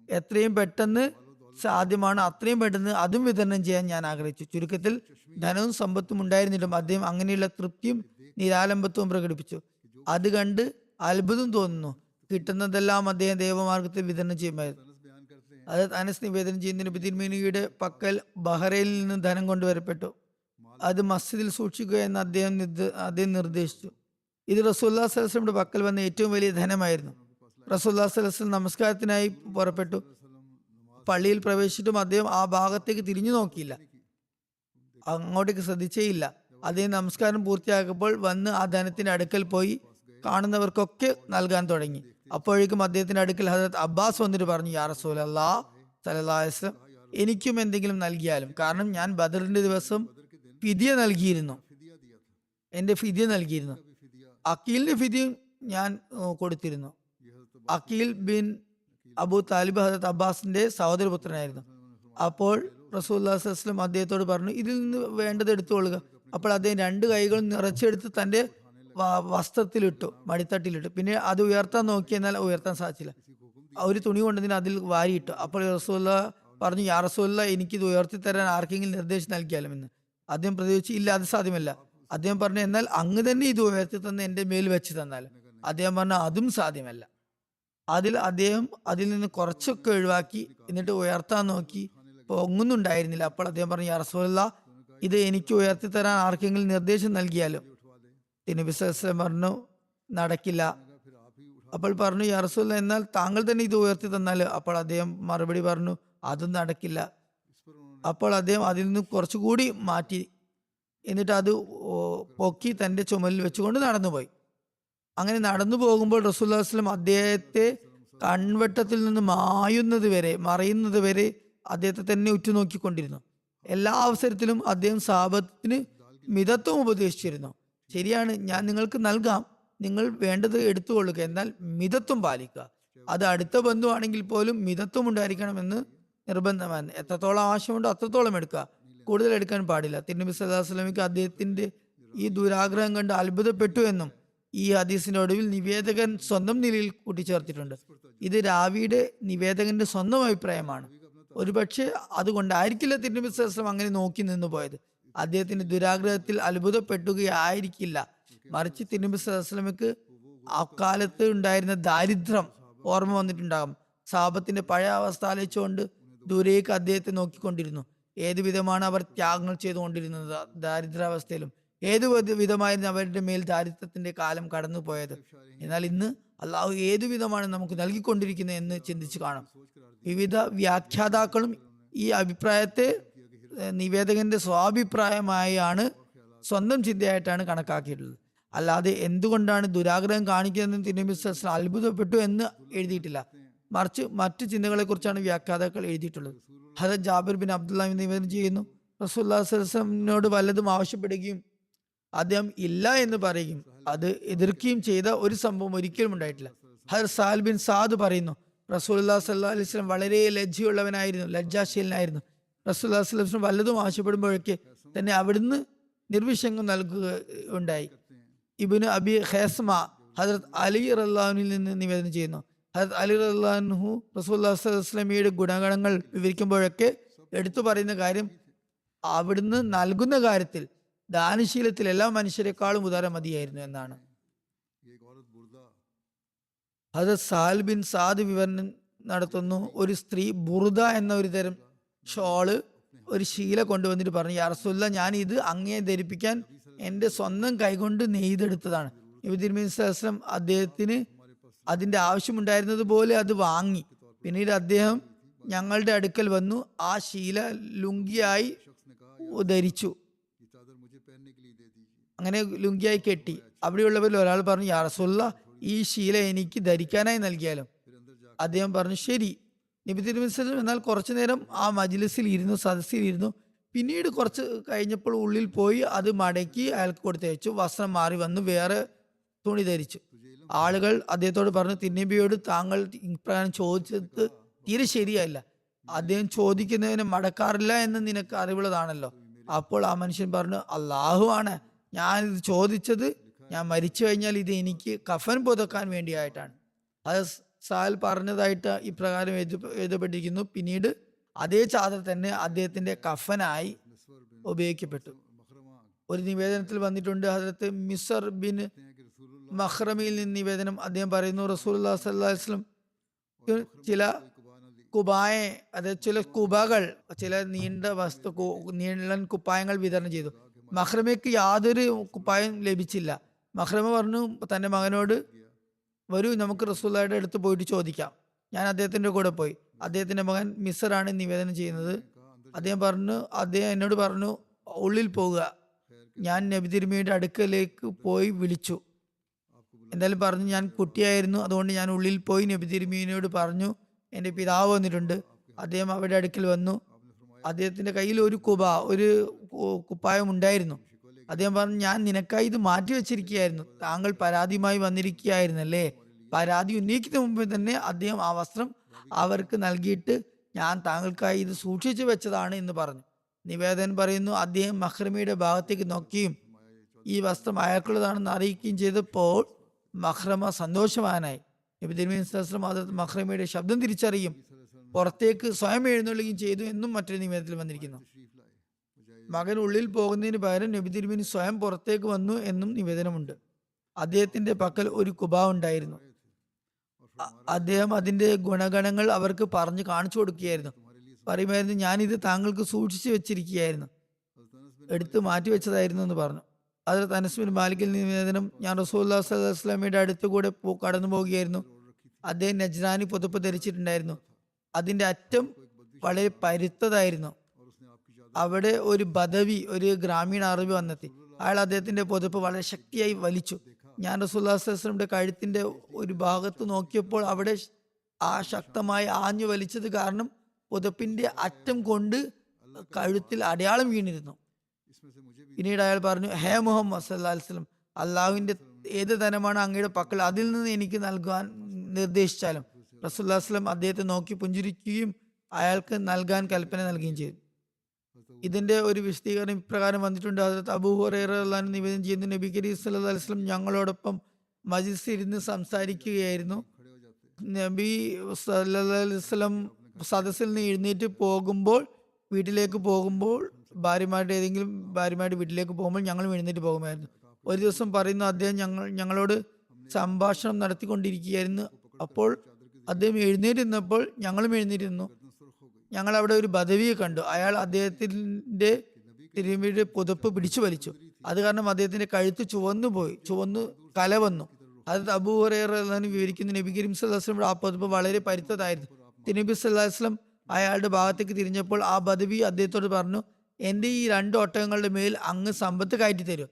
എത്രയും പെട്ടെന്ന് സാധ്യമാണ് അത്രയും പെട്ടെന്ന് അതും വിതരണം ചെയ്യാൻ ഞാൻ ആഗ്രഹിച്ചു. ചുരുക്കത്തിൽ ധനവും സമ്പത്തും ഉണ്ടായിരുന്നിട്ടും അദ്ദേഹം അങ്ങനെയുള്ള തൃപ്തിയും നിരാലംബത്വവും പ്രകടിപ്പിച്ചു. അത് കണ്ട് അത്ഭുതം തോന്നുന്നു. കിട്ടുന്നതെല്ലാം അദ്ദേഹം ദൈവമാർഗത്തിൽ വിതരണം ചെയ്യുമായിരുന്നു. അത് അനസ് നിവേദനം ചെയ്യുന്ന നബി തിരുമേനിയുടെ പക്കൽ ബഹ്റൈനിൽ നിന്ന് ധനം കൊണ്ടുവരപ്പെട്ടു. അത് മസ്ജിദിൽ സൂക്ഷിക്കുക എന്ന് അദ്ദേഹം നിർദ്ദേശിച്ചു. ഇത് റസൂലുള്ളാഹി സ്വല്ലല്ലാഹു അലൈഹി വസല്ലമയുടെ പക്കൽ വന്ന ഏറ്റവും വലിയ ധനമായിരുന്നു. റസൂലുള്ളാഹി സ്വല്ലല്ലാഹു അലൈഹി വസല്ലം നമസ്കാരത്തിനായി പുറപ്പെട്ടു. പള്ളിയിൽ പ്രവേശിച്ചിട്ടും അദ്ദേഹം ആ ഭാഗത്തേക്ക് തിരിഞ്ഞു നോക്കിയില്ല, അങ്ങോട്ടേക്ക് ശ്രദ്ധിച്ചേയില്ല. അദ്ദേഹം നമസ്കാരം പൂർത്തിയാക്കുമ്പോൾ വന്ന് ആ ധനത്തിന്റെ അടുക്കൽ പോയി കാണുന്നവർക്കൊക്കെ നൽകാൻ തുടങ്ങി. അപ്പോഴേക്കും അദ്ദേഹത്തിന്റെ അടുക്കൽ ഹദരത്ത് അബ്ബാസ് വന്നിട്ട് പറഞ്ഞു, യാ റസൂലല്ലാഹ് സല്ലല്ലാഹു അലൈഹി വസല്ലം, എനിക്കും എന്തെങ്കിലും നൽകിയാലും, കാരണം ഞാൻ ബദറിന്റെ ദിവസം ഫിദിയ നൽകിയിരുന്നു, എന്റെ ഫിദിയ നൽകിയിരുന്നു. അക്കീലിന്റെ ഫിദിയും ഞാൻ കൊടുത്തിരുന്നു. അക്കീൽ ബിൻ അബു താലിബ് ഹദരത്ത് അബ്ബാസിന്റെ സഹോദരപുത്രനായിരുന്നു. അപ്പോൾ റസൂലുള്ളാഹി സ്വല്ലല്ലാഹു അലൈഹി വസല്ലം അദ്ദേഹത്തോട് പറഞ്ഞു, ഇതിൽ നിന്ന് വേണ്ടത് എടുത്തുകൊള്ളുക. അപ്പോൾ അദ്ദേഹം 2 കൈകളും നിറച്ചെടുത്ത് തന്റെ വസ്ത്രത്തിലിട്ടു, മടിത്തട്ടിലിട്ടു. പിന്നെ അത് ഉയർത്താൻ നോക്കി, എന്നാൽ ഉയർത്താൻ സാധിച്ചില്ല. ഒരു തുണി കൊണ്ടതിന് അതിൽ വാരിയിട്ടു. അപ്പോൾ റസൂലുള്ളാഹി പറഞ്ഞു, യാ റസൂലുള്ളാഹി, എനിക്കിത് ഉയർത്തി തരാൻ ആർക്കെങ്കിലും നിർദ്ദേശം നൽകിയാലും എന്ന്. അദ്ദേഹം പ്രതികരിച്ചു, ഇല്ല, അത് സാധ്യമല്ല. അദ്ദേഹം പറഞ്ഞു, എന്നാൽ അങ്ങ് തന്നെ ഇത് ഉയർത്തി തന്ന് എന്റെ മേൽ വെച്ച് തന്നാൽ. അദ്ദേഹം പറഞ്ഞു, അതും സാധ്യമല്ല. അദ്ദേഹം അതിൽ നിന്ന് കുറച്ചൊക്കെ ഒഴിവാക്കി എന്നിട്ട് ഉയർത്താൻ നോക്കി. പൊങ്ങുന്നുണ്ടായിരുന്നില്ല. അപ്പോൾ അദ്ദേഹം പറഞ്ഞു, യാ റസൂലല്ലാ, ഇത് എനിക്ക് ഉയർത്തി തരാൻ ആർക്കെങ്കിലും നിർദ്ദേശം നൽകിയാലും. നബി സല്ലല്ലാഹു അലൈഹി വസല്ലം പറഞ്ഞു, നടക്കില്ല. അപ്പോൾ പറഞ്ഞു, യാ റസൂലല്ലാ, എന്നാൽ താങ്കൾ തന്നെ ഇത് ഉയർത്തി തന്നാൽ. അപ്പോൾ അദ്ദേഹം മറുപടി പറഞ്ഞു, അതും നടക്കില്ല. അപ്പോൾ അദ്ദേഹം അതിൽ നിന്ന് കുറച്ചുകൂടി മാറ്റി, എന്നിട്ട് അത് പൊക്കി തന്റെ ചുമലിൽ വെച്ചുകൊണ്ട് നടന്നുപോയി. അങ്ങനെ നടന്നു പോകുമ്പോൾ റസൂലുള്ളാഹി സ്വല്ലല്ലാഹു അലൈഹി വസല്ലം അദ്ദേഹത്തെ കൺവെട്ടത്തിൽ നിന്ന് മറയുന്നത് വരെ അദ്ദേഹത്തെ തന്നെ ഉറ്റുനോക്കിക്കൊണ്ടിരുന്നു. എല്ലാ അവസരത്തിലും അദ്ദേഹം സഹാബത്തിന് മിതത്വം ഉപദേശിച്ചിരുന്നു. ശരിയാണ്, ഞാൻ നിങ്ങൾക്ക് നൽകാം, നിങ്ങൾ വേണ്ടത് എടുത്തുകൊള്ളുക, എന്നാൽ മിതത്വം പാലിക്കുക. അത് അടുത്ത ബന്ധുവാണെങ്കിൽ പോലും മിതത്വം ഉണ്ടായിരിക്കണമെന്ന് നിർബന്ധമാണ്. എത്രത്തോളം ആവശ്യമുണ്ടോ അത്രത്തോളം എടുക്കുക, കൂടുതൽ എടുക്കാൻ പാടില്ല. തിരുനബി സല്ലല്ലാഹു അലൈഹി വസല്ലമയ്ക്ക് അദ്ദേഹത്തിന്റെ ഈ ദുരാഗ്രഹം കണ്ട് അത്ഭുതപ്പെട്ടു എന്നും ഈ ഹദീസിന്റെ ഒടുവിൽ നിവേദകൻ സ്വന്തം നിലയിൽ കൂട്ടിച്ചേർത്തിട്ടുണ്ട്. ഇത് രാവിയുടെ നിവേദകന്റെ സ്വന്തം അഭിപ്രായമാണ്. ഒരുപക്ഷെ അതുകൊണ്ടായിരിക്കില്ല തിരുനബി സല്ലല്ലാഹു അലൈഹി വസല്ലം അങ്ങനെ നോക്കി നിന്നു പോയത്. അദ്ദേഹത്തിന്റെ ദുരാഗ്രഹത്തിൽ അത്ഭുതപ്പെട്ടുകയായിരിക്കില്ല, മറിച്ച് തിരുനബി സല്ലല്ലാഹു അലൈഹി വസല്ലമയ്ക്ക് അക്കാലത്ത് ഉണ്ടായിരുന്ന ദാരിദ്ര്യം ഓർമ്മ വന്നിട്ടുണ്ടാകും. സാപത്തിന്റെ പഴയ അവസ്ഥ ആലോചിച്ചുകൊണ്ട് ദൂരേക്ക് അദ്ദേഹത്തെ നോക്കിക്കൊണ്ടിരുന്നു. ഏതു വിധമാണ് അവർ ത്യാഗങ്ങൾ ചെയ്തുകൊണ്ടിരുന്നത് ദാരിദ്ര്യാവസ്ഥയിലും, ഏതു വിധമായിരുന്നു അവരുടെ മേൽ ദാരിദ്ര്യത്തിന്റെ കാലം കടന്നു പോയത്. എന്നാൽ ഇന്ന് അള്ളാഹു ഏതു വിധമാണ് നമുക്ക് നൽകിക്കൊണ്ടിരിക്കുന്നത് എന്ന് ചിന്തിച്ചു കാണാം. വിവിധ വ്യാഖ്യാതാക്കളും ഈ അഭിപ്രായത്തെ നിവേദകന്റെ സ്വാഭിപ്രായമായാണ്, സ്വന്തം ചിന്തയായിട്ടാണ് കണക്കാക്കിയിട്ടുള്ളത്. അല്ലാതെ എന്തുകൊണ്ടാണ് ദുരാഗ്രഹം കാണിക്കുന്നതെന്ന് തിരുനബി സല്ലല്ലാഹു അലൈഹി വസല്ലം അത്ഭുതപ്പെട്ടു എന്ന് എഴുതിയിട്ടില്ല, മറിച്ച് മറ്റു ചിന്തകളെ കുറിച്ചാണ് വ്യാഖ്യാതാക്കൾ എഴുതിയിട്ടുള്ളത്. ഹദരത്ത് ജാബിർ ബിൻ അബ്ദുള്ള നിവേദനം ചെയ്യുന്നു, റസൂലുള്ളാഹി സ്വല്ലല്ലാഹു അലൈഹി വസല്ലമിനോട് വല്ലതും ആവശ്യപ്പെടുകയും അദ്ദേഹം ഇല്ല എന്ന് പറയുകയും അത് എതിർക്കുകയും ചെയ്ത ഒരു സംഭവം ഒരിക്കലും ഉണ്ടായിട്ടില്ല. ഹദരത്ത് സാൽ ബിൻ സാദ് പറയുന്നു, റസൂലുള്ളാഹി സ്വല്ലല്ലാഹു അലൈഹി വസല്ലം വളരെ ലജ്ജയുള്ളവനായിരുന്നു, ലജ്ജാശീലനായിരുന്നു. റസൂലുള്ളാഹി സ്വല്ലല്ലാഹു അലൈഹി വസല്ലം വല്ലതും ആവശ്യപ്പെടുമ്പോഴൊക്കെ തന്നെ അവിടുന്ന് നിർവിഷംഗം നൽകുകയുണ്ടായി. ഇബ്നു അബി ഖൈസ്മ ഹദരത്ത് അലി റളിയല്ലാഹു അൻഹുവിൽ നിന്ന് നിവേദനം ചെയ്യുന്നു, ഹദരത്ത് അലി റളിയല്ലാഹു അൻഹു റസൂലുള്ളാഹി സ്വല്ലല്ലാഹു അലൈഹി വസല്ലമയുടെ ഗുണഗണങ്ങൾ വിവരിക്കുമ്പോഴൊക്കെ എടുത്തു പറയുന്ന കാര്യം, അവിടുന്ന് നൽകുന്ന കാര്യത്തിൽ ദാനശീലത്തിൽ എല്ലാ മനുഷ്യരെക്കാളും ഉദാരമതിയായിരുന്നു എന്നാണ്. ഹദരത്ത് സാൽ ബിൻ സാദ് വിവരണം നടത്തുന്നു, ഒരു സ്ത്രീ ബുർദ എന്ന ഒരു തരം ഷോള് ഒരു ശീല കൊണ്ടുവന്നിട്ട് പറഞ്ഞു, യാ റസൂലല്ലാഹ്, ഞാൻ ഇത് അങ്ങയെ ധരിപ്പിക്കാൻ എൻ്റെ സ്വന്തം കൈകൊണ്ട് നെയ്തെടുത്തതാണ്. നബി തിരുമേനി സ്വല്ലല്ലാഹു അലൈഹി വസല്ലം അദ്ദേഹത്തിന് അതിൻ്റെ ആവശ്യമുണ്ടായിരുന്നത് പോലെ അത് വാങ്ങി. പിന്നീട് അദ്ദേഹം ഞങ്ങളുടെ അടുക്കൽ വന്നു ആ ശീല ലുങ്കിയായി ധരിച്ചു, അങ്ങനെ ലുങ്കിയായി കെട്ടി. അവിടെയുള്ളവരിൽ ഒരാൾ പറഞ്ഞു, യാ റസൂലല്ലാഹ്, ഈ ശീല എനിക്ക് ധരിക്കാനായി നൽകിയാലും. അദ്ദേഹം പറഞ്ഞു, ശരി. നബി തിരുമേനി സ്വല്ലല്ലാഹു അലൈഹി വസല്ലം എന്നാൽ കുറച്ചു നേരം ആ മജ്ലിസിൽ ഇരുന്നു, സദസ്സിൽ ഇരുന്നു. പിന്നീട് കുറച്ച് കഴിഞ്ഞപ്പോൾ ഉള്ളിൽ പോയി അത് മടക്കി അയാൾക്ക് കൊടുത്തയച്ചു. വസ്ത്രം മാറി വന്നു വേറെ തുണി ധരിച്ചു. ആളുകൾ അദ്ദേഹത്തോട് പറഞ്ഞു, തിരുനബിയോട് താങ്കൾ ഇപ്രകാരം ചോദിച്ചത് തീരെ ശരിയല്ല, അദ്ദേഹം ചോദിക്കുന്നതിന് മടക്കാറില്ല എന്ന് നിനക്ക് അറിവുള്ളതാണല്ലോ. അപ്പോൾ ആ മനുഷ്യൻ പറഞ്ഞു, അള്ളാഹു ആണ്, ഞാൻ ഇത് ചോദിച്ചത് ഞാൻ മരിച്ചു കഴിഞ്ഞാൽ ഇത് എനിക്ക് കഫൻ പുതക്കാൻ വേണ്ടിയായിട്ടാണ്. അത് സാൽ പറഞ്ഞതായിട്ട് ഇപ്രകാരം എഴുതപ്പെട്ടിരിക്കുന്നു. പിന്നീട് അതേ ചാദർ തന്നെ അദ്ദേഹത്തിന്റെ കഫനായി ഉപയോഗിക്കപ്പെട്ടു. ഒരു നിവേദനത്തിൽ വന്നിട്ടുണ്ട്, ഹദരത്ത് മിസർ ബിൻ മഖ്റമിയിൽ നിന്ന് നിവേദനം. അദ്ദേഹം പറയുന്നു, റസൂലുള്ളാഹി സ്വല്ലല്ലാഹു അലൈഹി വസല്ലം ചില കുബായെ, അതായത് ചില കുബകൾ, ചില നീളൻ കുപ്പായങ്ങൾ വിതരണം ചെയ്തു. മഖ്റമയ്ക്ക് യാതൊരു കുപ്പായം ലഭിച്ചില്ല. മഖ്റമ പറഞ്ഞു തന്റെ മകനോട്, വരൂ നമുക്ക് റസൂലുള്ളാഹിയുടെ അടുത്ത് പോയിട്ട് ചോദിക്കാം. ഞാൻ അദ്ദേഹത്തിന്റെ കൂടെ പോയി. അദ്ദേഹത്തിന്റെ മകൻ മിസറാണ് നിവേദനം ചെയ്യുന്നത്. അദ്ദേഹം എന്നോട് പറഞ്ഞു, ഉള്ളിൽ പോവുക. ഞാൻ നബി തിരുമേനിയുടെ അടുക്കലേക്ക് പോയി വിളിച്ചു. എന്തായാലും പറഞ്ഞു, ഞാൻ കുട്ടിയായിരുന്നു, അതുകൊണ്ട് ഞാൻ ഉള്ളിൽ പോയി നബി തിരുമേനിയോട് പറഞ്ഞു, എൻ്റെ പിതാവ് വന്നിട്ടുണ്ട്. അദ്ദേഹം അവരുടെ അടുക്കൽ വന്നു. അദ്ദേഹത്തിന്റെ കയ്യിൽ ഒരു കുപ്പായം ഉണ്ടായിരുന്നു. അദ്ദേഹം പറഞ്ഞു, ഞാൻ നിനക്കായി ഇത് മാറ്റി വെച്ചിരിക്കുകയായിരുന്നു, താങ്കൾ പരാതിയുമായി വന്നിരിക്കുകയായിരുന്നല്ലേ. പരാതി ഉന്നയിക്കുന്ന മുമ്പ് തന്നെ അദ്ദേഹം ആ വസ്ത്രം അവർക്ക് നൽകിയിട്ട്, ഞാൻ താങ്കൾക്കായി ഇത് സൂക്ഷിച്ചു വെച്ചതാണ് എന്ന് പറഞ്ഞു. നിവേദനം പറയുന്നു, അദ്ദേഹം മഖ്റമയുടെ ഭാഗത്തേക്ക് നോക്കുകയും ഈ വസ്ത്രം അയാൾക്കുള്ളതാണെന്ന് അറിയിക്കുകയും ചെയ്തപ്പോൾ മഖ്റമ സന്തോഷവാനായി. നബി തിരുമേനി സ്വല്ലല്ലാഹു അലൈഹി വസല്ലം മഖ്റമയുടെ ശബ്ദം തിരിച്ചറിയും പുറത്തേക്ക് സ്വയം എഴുന്നള്ളുകയും ചെയ്തു എന്നും മറ്റൊരു നിവേദനത്തിൽ വന്നിരിക്കുന്നു. മകൻ ഉള്ളിൽ പോകുന്നതിന് പകരം നബി തിരുമേനി സ്വയം പുറത്തേക്ക് വന്നു എന്നും നിവേദനമുണ്ട്. അദ്ദേഹത്തിന്റെ പക്കൽ ഒരു കുബാ ഉണ്ടായിരുന്നു. അദ്ദേഹം അതിന്റെ ഗുണഗണങ്ങൾ അവർക്ക് പറഞ്ഞു കാണിച്ചു കൊടുക്കുകയായിരുന്നു. പറയുമായിരുന്നു, ഞാനിത് താങ്കൾക്ക് സൂക്ഷിച്ചു വെച്ചിരിക്കുകയായിരുന്നു, എടുത്ത് മാറ്റി വെച്ചതായിരുന്നു എന്ന് പറഞ്ഞു. അതിൽ അനസ് ബിൻ മാലിക്കിൽ നിവേദനം, ഞാൻ റസൂലുള്ളാഹി സ്വല്ലല്ലാഹു അലൈഹി വസല്ലമയുടെ അടുത്ത് കൂടെ കടന്നു പോവുകയായിരുന്നു. അദ്ദേഹം നജ്റാനി പുതപ്പ് ധരിച്ചിട്ടുണ്ടായിരുന്നു. അതിന്റെ അറ്റം വളരെ പരുത്തതായിരുന്നു. അവിടെ ഒരു ബദവി, ഒരു ഗ്രാമീണ അറബി വന്നെത്തി. അയാൾ അദ്ദേഹത്തിന്റെ പുതപ്പ് വളരെ ശക്തിയായി വലിച്ചു. ഞാൻ റസൂലുള്ളാഹി സ്വല്ലല്ലാഹു അലൈഹി വസല്ലമയുടെ കഴുത്തിന്റെ ഒരു ഭാഗത്ത് നോക്കിയപ്പോൾ അവിടെ ആ ശക്തമായി ആഞ്ഞു വലിച്ചത് കാരണം പുതപ്പിന്റെ അറ്റം കൊണ്ട് കഴുത്തിൽ അടയാളം വീണിരുന്നു. പിന്നീട് അയാൾ പറഞ്ഞു, ഹേ മുഹമ്മദ് സല്ലല്ലാഹു അലൈഹി വസല്ലം, അള്ളാഹുവിന്റെ ഏത് ധനമാണ് അങ്ങയുടെ പക്കൽ, അതിൽ നിന്ന് എനിക്ക് നൽകാൻ നിർദ്ദേശിച്ചാലും. റസൂലുള്ളാഹി സ്വല്ലല്ലാഹു അലൈഹി വസല്ലം അദ്ദേഹത്തെ നോക്കി പുഞ്ചിരിക്കുകയും അയാൾക്ക് നൽകാൻ കൽപ്പന നൽകുകയും ചെയ്തു. ഇതിന്റെ ഒരു വിശദീകരണം ഇപ്രകാരം വന്നിട്ടുണ്ട്. ഹദ്റത്ത് അബൂ ഹുറൈറ റളിയല്ലാഹു അൻഹു നിവേദനം ചെയ്യുന്നു, നബി കരീം സല്ലല്ലാഹു അലൈഹി വസല്ലം ഞങ്ങളോടൊപ്പം മജ്ലിസിൽ ഇരുന്ന് സംസാരിക്കുകയായിരുന്നു. നബി സല്ലല്ലാഹു അലൈഹി വസല്ലം സദസ്സിൽ നിന്ന് എഴുന്നേറ്റ് പോകുമ്പോൾ, വീട്ടിലേക്ക് പോകുമ്പോൾ, ഭാര്യമാരുടെ വീട്ടിലേക്ക് പോകുമ്പോൾ ഞങ്ങളും എഴുന്നേറ്റ് പോകുമായിരുന്നു. ഒരു ദിവസം പറയുന്നു, അദ്ദേഹം ഞങ്ങളോട് സംഭാഷണം നടത്തിക്കൊണ്ടിരിക്കുകയായിരുന്നു. അപ്പോൾ അദ്ദേഹം എഴുന്നേറ്റ് നിന്നപ്പോൾ ഞങ്ങളും എഴുന്നേറ്റിരുന്നു. ഞങ്ങൾ അവിടെ ഒരു ബദവിയെ കണ്ടു. അയാൾ അദ്ദേഹത്തിന്റെ തിരുമ്മിയുടെ പുതപ്പ് പിടിച്ചു വലിച്ചു. അത് കാരണം അദ്ദേഹത്തിന്റെ കഴുത്ത് ചുവന്നു കല വന്നു. അത് അബൂ ഹുറൈറ റളിയല്ലാഹു അൻഹു വിവരിക്കുന്നു, നബി കരീം സല്ലല്ലാഹു അലൈഹി വസല്ലം ആ പുതപ്പ് വളരെ പരുത്തതായിരുന്നു. തിരുനബി സല്ലല്ലാഹു അലൈഹി വസല്ലം അയാളുടെ ഭാഗത്തേക്ക് തിരിഞ്ഞപ്പോൾ ആ ബദവി അദ്ദേഹത്തോട് പറഞ്ഞു, എൻ്റെ ഈ 2 ഒട്ടകങ്ങളുടെ മേൽ അങ്ങ് സമ്പത്ത് കയറ്റി തരും.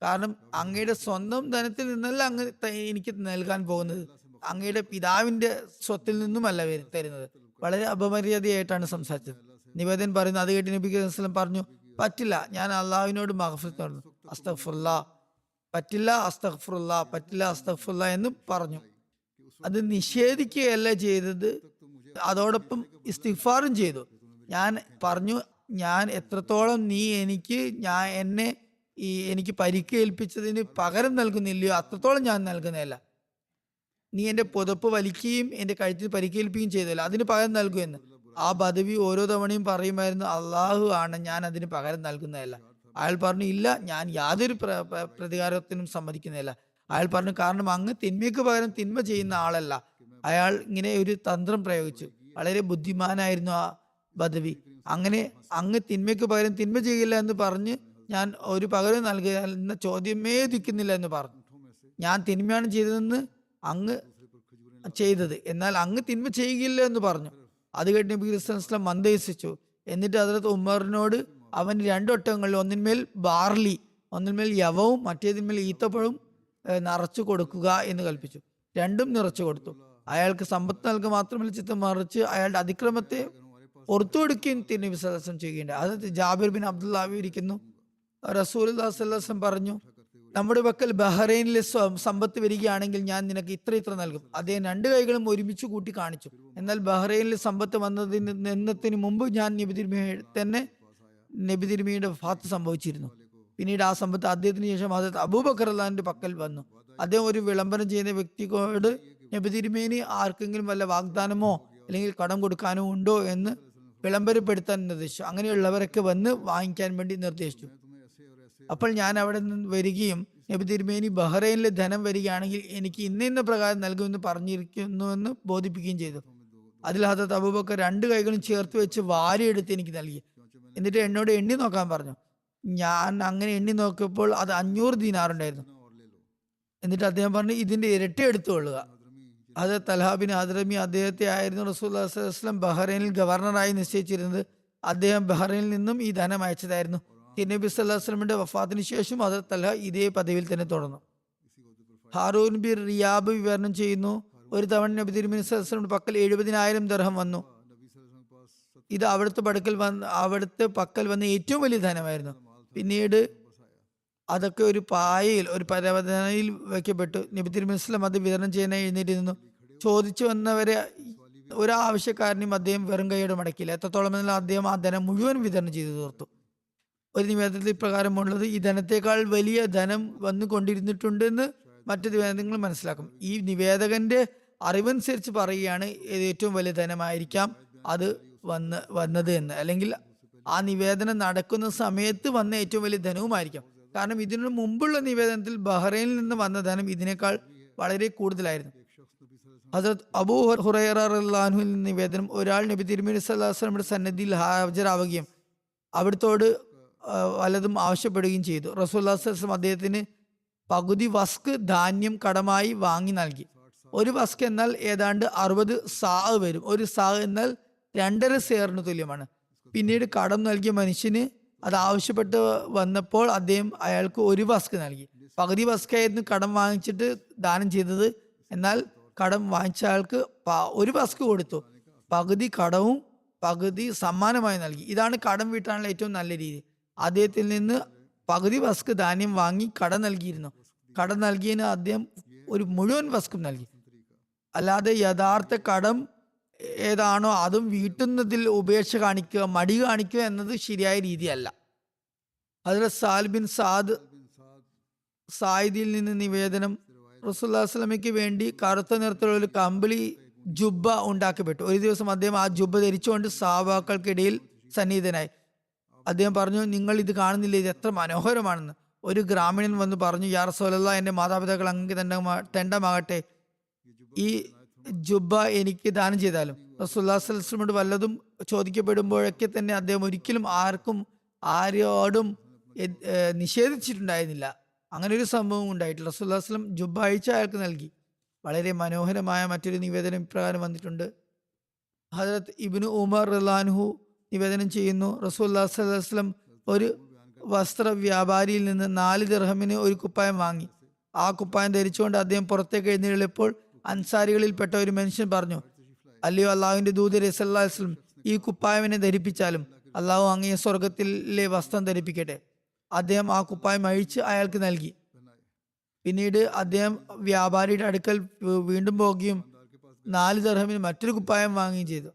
കാരണം അങ്ങയുടെ സ്വന്തം ധനത്തിൽ നിന്നല്ല അങ്ങ് എനിക്ക് നൽകാൻ പോകുന്നത്, അങ്ങയുടെ പിതാവിന്റെ സ്വത്തിൽ നിന്നുമല്ല തരുന്നത്. വളരെ അപമര്യാദയായിട്ടാണ് സംസാരിച്ചത്. നിവേദൻ പറയുന്നു, അത് കേട്ട് നബി കരീം സല്ലല്ലാഹു അലൈഹി വസല്ലം പറഞ്ഞു, പറ്റില്ല, ഞാൻ അള്ളാഹുവിനോട് മഗ്ഫിറത്ത് തേടുന്നു, അസ്തഗ്ഫിറുല്ലാ, പറ്റില്ല, അസ്തഗ്ഫിറുല്ലാ, പറ്റില്ല, അസ്തഗ്ഫിറുല്ലാ എന്ന് പറഞ്ഞു. അത് നിഷേധിക്കുകയല്ല ചെയ്തത്, അതോടൊപ്പം ഇസ്തിഗ്ഫാറും ചെയ്തു. ഞാൻ പറഞ്ഞു, ഞാൻ എത്രത്തോളം നീ എനിക്ക് പരിക്കേൽപ്പിച്ചതിന് പകരം നൽകുന്നില്ലയോ അത്രത്തോളം ഞാൻ നൽകുന്നതല്ല. നീ എന്റെ പുതപ്പ് വലിക്കുകയും എന്റെ കഴുത്തിൽ പരിക്കേൽപ്പിക്കുകയും ചെയ്തല്ലോ, അതിന് പകരം നൽകുമെന്ന്. ആ ബദവി ഓരോ തവണയും പറയുമായിരുന്നു, അള്ളാഹു ആണ്, ഞാൻ അതിന് പകരം നൽകുന്നതല്ല. അയാൾ പറഞ്ഞു, ഇല്ല, ഞാൻ യാതൊരു പ്രതികാരത്തിനും സമ്മതിക്കുന്നില്ല. അയാൾ പറഞ്ഞു, കാരണം അങ്ങ് തിന്മയ്ക്ക് പകരം തിന്മ ചെയ്യുന്ന ആളല്ല. അയാൾ ഇങ്ങനെ ഒരു തന്ത്രം പ്രയോഗിച്ചു. വളരെ ബുദ്ധിമാനായിരുന്നു ആ ബദവി. അങ്ങനെ അങ്ങ് തിന്മയ്ക്ക് പകരം തിന്മ ചെയ്യില്ല എന്ന് പറഞ്ഞ് ഞാൻ ഒരു പകരം നൽകുക എന്ന ചോദ്യമേ ഉദിക്കുന്നില്ല എന്ന് പറഞ്ഞു. ഞാൻ തിന്മയാണ് ചെയ്തതെന്ന് അങ്ങ് ചെയ്തത്, എന്നാൽ അങ്ങ് തിന്മ ചെയ്യുകയില്ല എന്ന് പറഞ്ഞു. അത് കേട്ട് നബി സല്ലല്ലാഹു അലൈഹി വസല്ലം മന്ദഹസിച്ചു. എന്നിട്ട് ഹദ്റത്ത് ഉമറിനോട് അവൻ 2 ഒട്ടകങ്ങളിൽ ഒന്നിന്മേൽ ബാർലി, ഒന്നിന്മേൽ യവവും മറ്റേതിന്മേൽ ഈത്തപ്പഴവും നിറച്ചു കൊടുക്കുക എന്ന് കൽപ്പിച്ചു. 2ഉം നിറച്ചു കൊടുത്തു. അയാൾക്ക് സമ്പത്ത് നൽകുക മാത്രമല്ല, ചിത്തം മറിച്ച് അയാളുടെ അതിക്രമത്തെ പുറത്തു കൊടുക്കുകയും നബി സല്ലല്ലാഹു അലൈഹി വസല്ലം ചെയ്യുകയുണ്ട്. അത് ജാബിർ ബിൻ അബ്ദുല്ലാഹ് വിവരിക്കുന്നു, റസൂലുള്ളാഹി സ്വല്ലല്ലാഹു അലൈഹി വസല്ലം പറഞ്ഞു, നമ്മുടെ പക്കൽ ബഹ്റൈനിലെ സമ്പത്ത് വരികയാണെങ്കിൽ ഞാൻ നിനക്ക് ഇത്ര നൽകും. അദ്ദേഹം 2 കൈകളും ഒരുമിച്ച് കൂട്ടി കാണിച്ചു. എന്നാൽ ബഹ്റൈനിലെ സമ്പത്ത് വന്നതിന് മുമ്പ് ഞാൻ നബി തിരുമേനിയുടെ വഫാത്ത് സംഭവിച്ചിരുന്നു. പിന്നീട് ആ സമ്പത്ത് അദ്ദേഹത്തിന് ശേഷം ഹദ്റത്ത് അബൂബക്കർ റളിയല്ലാഹുവിന്റെ പക്കൽ വന്നു. അദ്ദേഹം ഒരു വിളംബരം ചെയ്യുന്ന വ്യക്തിയോട് നബി തിരുമേനി ആർക്കെങ്കിലും വല്ല വാഗ്ദാനമോ അല്ലെങ്കിൽ കടം കൊടുക്കാനോ ഉണ്ടോ എന്ന് വിളംബരപ്പെടുത്താൻ നിർദ്ദേശിച്ചു. അങ്ങനെയുള്ളവരൊക്കെ വന്ന് വാങ്ങിക്കാൻ വേണ്ടി നിർദ്ദേശിച്ചു. അപ്പോൾ ഞാൻ അവിടെ നിന്ന് വരികയും നബി തിരുമേനി ബഹ്റൈനിലെ ധനം വരികയാണെങ്കിൽ എനിക്ക് ഇന്ന പ്രകാരം നൽകുമെന്ന് പറഞ്ഞിരിക്കുന്നുവെന്ന് ബോധിപ്പിക്കുകയും ചെയ്തു. അതിൽ ഹദ്റത്ത് അബൂബക്കർ 2 കൈകളും ചേർത്ത് വെച്ച് വാരിയെടുത്ത് എനിക്ക് നൽകി. എന്നിട്ട് എന്നോട് എണ്ണി നോക്കാൻ പറഞ്ഞു. ഞാൻ അങ്ങനെ എണ്ണി നോക്കിയപ്പോൾ അത് 500 ദീനാർ ഉണ്ടായിരുന്നു. എന്നിട്ട് അദ്ദേഹം പറഞ്ഞു, ഇതിന്റെ ഇരട്ടി എടുത്തുകൊള്ളുക. അത് തൽഹ ബിൻ ഹദ്റമി, അദ്ദേഹത്തെ ആയിരുന്നു റസൂലുള്ളാഹി സ്വല്ലല്ലാഹു അലൈഹി വസല്ലം ബഹ്റൈനിൽ ഗവർണറായി നിശ്ചയിച്ചിരുന്നത്. അദ്ദേഹം ബഹ്റൈനിൽ നിന്നും ഈ ധനം അയച്ചതായിരുന്നു. നബി സല്ലല്ലാഹു അലൈഹി വസല്ലമയുടെ വഫാത്തിന് ശേഷം അത് തൽഹ ഇതേ പദവിയിൽ തന്നെ തുടർന്നു. ഹാറൂൻ ബിൻ റിയാബ് വിവരണം ചെയ്യുന്നു, ഒരു തവണ നബി തിരുമേനി സല്ലല്ലാഹു അലൈഹി വസല്ലമയുടെ പക്കൽ 70,000 ദിർഹം വന്നു. ഇത് അവിടുത്തെ പക്കൽ വന്ന ഏറ്റവും വലിയ ധനമായിരുന്നു. പിന്നീട് അതൊക്കെ ഒരു പായയിൽ, ഒരു പരവതനയിൽ വയ്ക്കപ്പെട്ടു. നബി തിരുമേനി വസല്ലം അത് വിതരണം ചെയ്യാനായി എഴുന്നേറ്റിരുന്നു. ചോദിച്ചു വന്നവരെ ഒരാവശ്യക്കാരനെയും അദ്ദേഹം വെറും കൈയോടെ മടക്കിയില്ല. എത്രത്തോളം എന്നാൽ അദ്ദേഹം ആ ധനം മുഴുവൻ വിതരണം ചെയ്തു തീർത്തു. ഒരു നിവേദനത്തിൽ പ്രകാരമുള്ളത്, ഈ ധനത്തെക്കാൾ വലിയ ധനം വന്നുകൊണ്ടിരുന്നിട്ടുണ്ടെന്ന് മറ്റു നിവേദനങ്ങൾ മനസ്സിലാക്കും. ഈ നിവേദകന്റെ അറിവനുസരിച്ച് പറയുകയാണ് ഏറ്റവും വലിയ ധനമായിരിക്കാം അത് വന്നത് എന്ന്, അല്ലെങ്കിൽ ആ നിവേദനം നടക്കുന്ന സമയത്ത് വന്ന ഏറ്റവും വലിയ ധനവുമായിരിക്കാം. കാരണം ഇതിനു മുമ്പുള്ള നിവേദനത്തിൽ ബഹ്റൈനിൽ നിന്ന് വന്ന ധനം ഇതിനേക്കാൾ വളരെ കൂടുതലായിരുന്നു. ഹസരത്ത് അബൂ ഹുറൈറ റളിയല്ലാഹു അൻഹുവിൽ നിന്ന് നിവേദനം, ഒരാൾ നബി തിരുമേനി സല്ലല്ലാഹു അലൈഹി വസല്ലമയുടെ സന്നിധിയിൽ ഹാജരാവുകയും അവിടുത്തോട് വല്ലതും ആവശ്യപ്പെടുകയും ചെയ്തു. റസൂലുള്ളാഹി സ്വല്ലല്ലാഹു അലൈഹി വസല്ലം അദ്ദേഹത്തിന് പകുതി വസ്ക് ധാന്യം കടമായി വാങ്ങി നൽകി. ഒരു വസ്ക് എന്നാൽ ഏതാണ്ട് 60 സാ വരും. ഒരു സാ എന്നാൽ 2.5 സേറിന് തുല്യമാണ്. പിന്നീട് കടം നൽകിയ മനുഷ്യന് അത് ആവശ്യപ്പെട്ട് വന്നപ്പോൾ അദ്ദേഹം അയാൾക്ക് ഒരു വസ്ക് നൽകി. പകുതി വസ്കായിരുന്നു കടം വാങ്ങിച്ചിട്ട് ദാനം ചെയ്തത്. എന്നാൽ കടം വാങ്ങിച്ച ആൾക്ക് ഒരു വസ്ക് കൊടുത്തു. പകുതി കടവും പകുതി സമ്മാനമായി നൽകി. ഇതാണ് കടം വീട്ടാനുള്ള ഏറ്റവും നല്ല രീതി. അദ്ദേഹത്തിൽ നിന്ന് പകുതി വസ്ക് ധാന്യം വാങ്ങി കടം നൽകിയിരുന്നു. കടം നൽകിയതിന് അദ്ദേഹം ഒരു മുഴുവൻ വസ്കും നൽകി. അല്ലാതെ യഥാർത്ഥ കടം ഏതാണോ അതും വീട്ടുന്നതിൽ ഉപേക്ഷ കാണിക്കുക, മടി കാണിക്കുക എന്നത് ശരിയായ രീതിയല്ല. ഹദ്റത്ത് സാൽ ബിൻ സായിദിൽ നിന്ന് നിവേദനം, റസൂലുള്ളാഹി സ്വല്ലല്ലാഹു അലൈഹി വസല്ലമയ്ക്ക് വേണ്ടി കറുത്ത നിറത്തിലുള്ള ഒരു കമ്പിളി ജുബ്ബ ഉണ്ടാക്കപ്പെട്ടു. ഒരു ദിവസം അദ്ദേഹം ആ ജുബ്ബ ധരിച്ചുകൊണ്ട് സഹാബാക്കൾക്കിടയിൽ സന്നിഹിതനായി. അദ്ദേഹം പറഞ്ഞു, നിങ്ങൾ ഇത് കാണുന്നില്ല, ഇത് എത്ര മനോഹരമാണെന്ന്. ഒരു ഗ്രാമീണൻ വന്ന് പറഞ്ഞു, യാ റസൂലല്ലാഹ്, എന്റെ മാതാപിതാക്കൾ അങ്ങ് തെണ്ടമാകട്ടെ, ഈ ജുബ്ബ എനിക്ക് ദാനം ചെയ്താലും. റസൂലുള്ളാഹി സ്വല്ലല്ലാഹു അലൈഹി വസല്ലമയോട് വല്ലതും ചോദിക്കപ്പെടുമ്പോഴൊക്കെ തന്നെ അദ്ദേഹം ഒരിക്കലും ആരോടും നിഷേധിച്ചിട്ടുണ്ടായിരുന്നില്ല. അങ്ങനെ ഒരു സംഭവം ഉണ്ടായിട്ടില്ല. റസൂലുള്ളാഹി സ്വല്ലല്ലാഹു അലൈഹി വസല്ലം ജുബ്ബ അയച്ച് അയാൾക്ക് നൽകി. വളരെ മനോഹരമായ മറ്റൊരു നിവേദനം ഇപ്രകാരം വന്നിട്ടുണ്ട്. ഹദരത്ത് ഇബ്നു ഉമർ റളിയല്ലാഹു അൻഹു നിവേദനം ചെയ്യുന്നു, റസൂലുള്ളാഹി സ്വല്ലല്ലാഹു അലൈഹി വസല്ലം ഒരു വസ്ത്ര വ്യാപാരിയിൽ നിന്ന് 4 ദിർഹമിന് ഒരു കുപ്പായം വാങ്ങി. ആ കുപ്പായം ധരിച്ചുകൊണ്ട് അദ്ദേഹം പുറത്തേക്ക് എഴുന്നേറിയപ്പോൾ അൻസാരികളിൽപ്പെട്ട ഒരു മനുഷ്യൻ പറഞ്ഞു, അല്ലയോ അള്ളാഹുവിന്റെ ദൂതരെ സല്ലല്ലാഹു അലൈഹി വസല്ലം, ഈ കുപ്പായവിനെ ധരിപ്പിച്ചാലും അള്ളാഹു അങ്ങയെ സ്വർഗത്തിലെ വസ്ത്രം ധരിപ്പിക്കട്ടെ. അദ്ദേഹം ആ കുപ്പായം അഴിച്ച് അയാൾക്ക് നൽകി. പിന്നീട് അദ്ദേഹം വ്യാപാരിയുടെ അടുക്കൽ വീണ്ടും പോകുകയും 4 ദിർഹമിന് മറ്റൊരു കുപ്പായം വാങ്ങുകയും ചെയ്തു.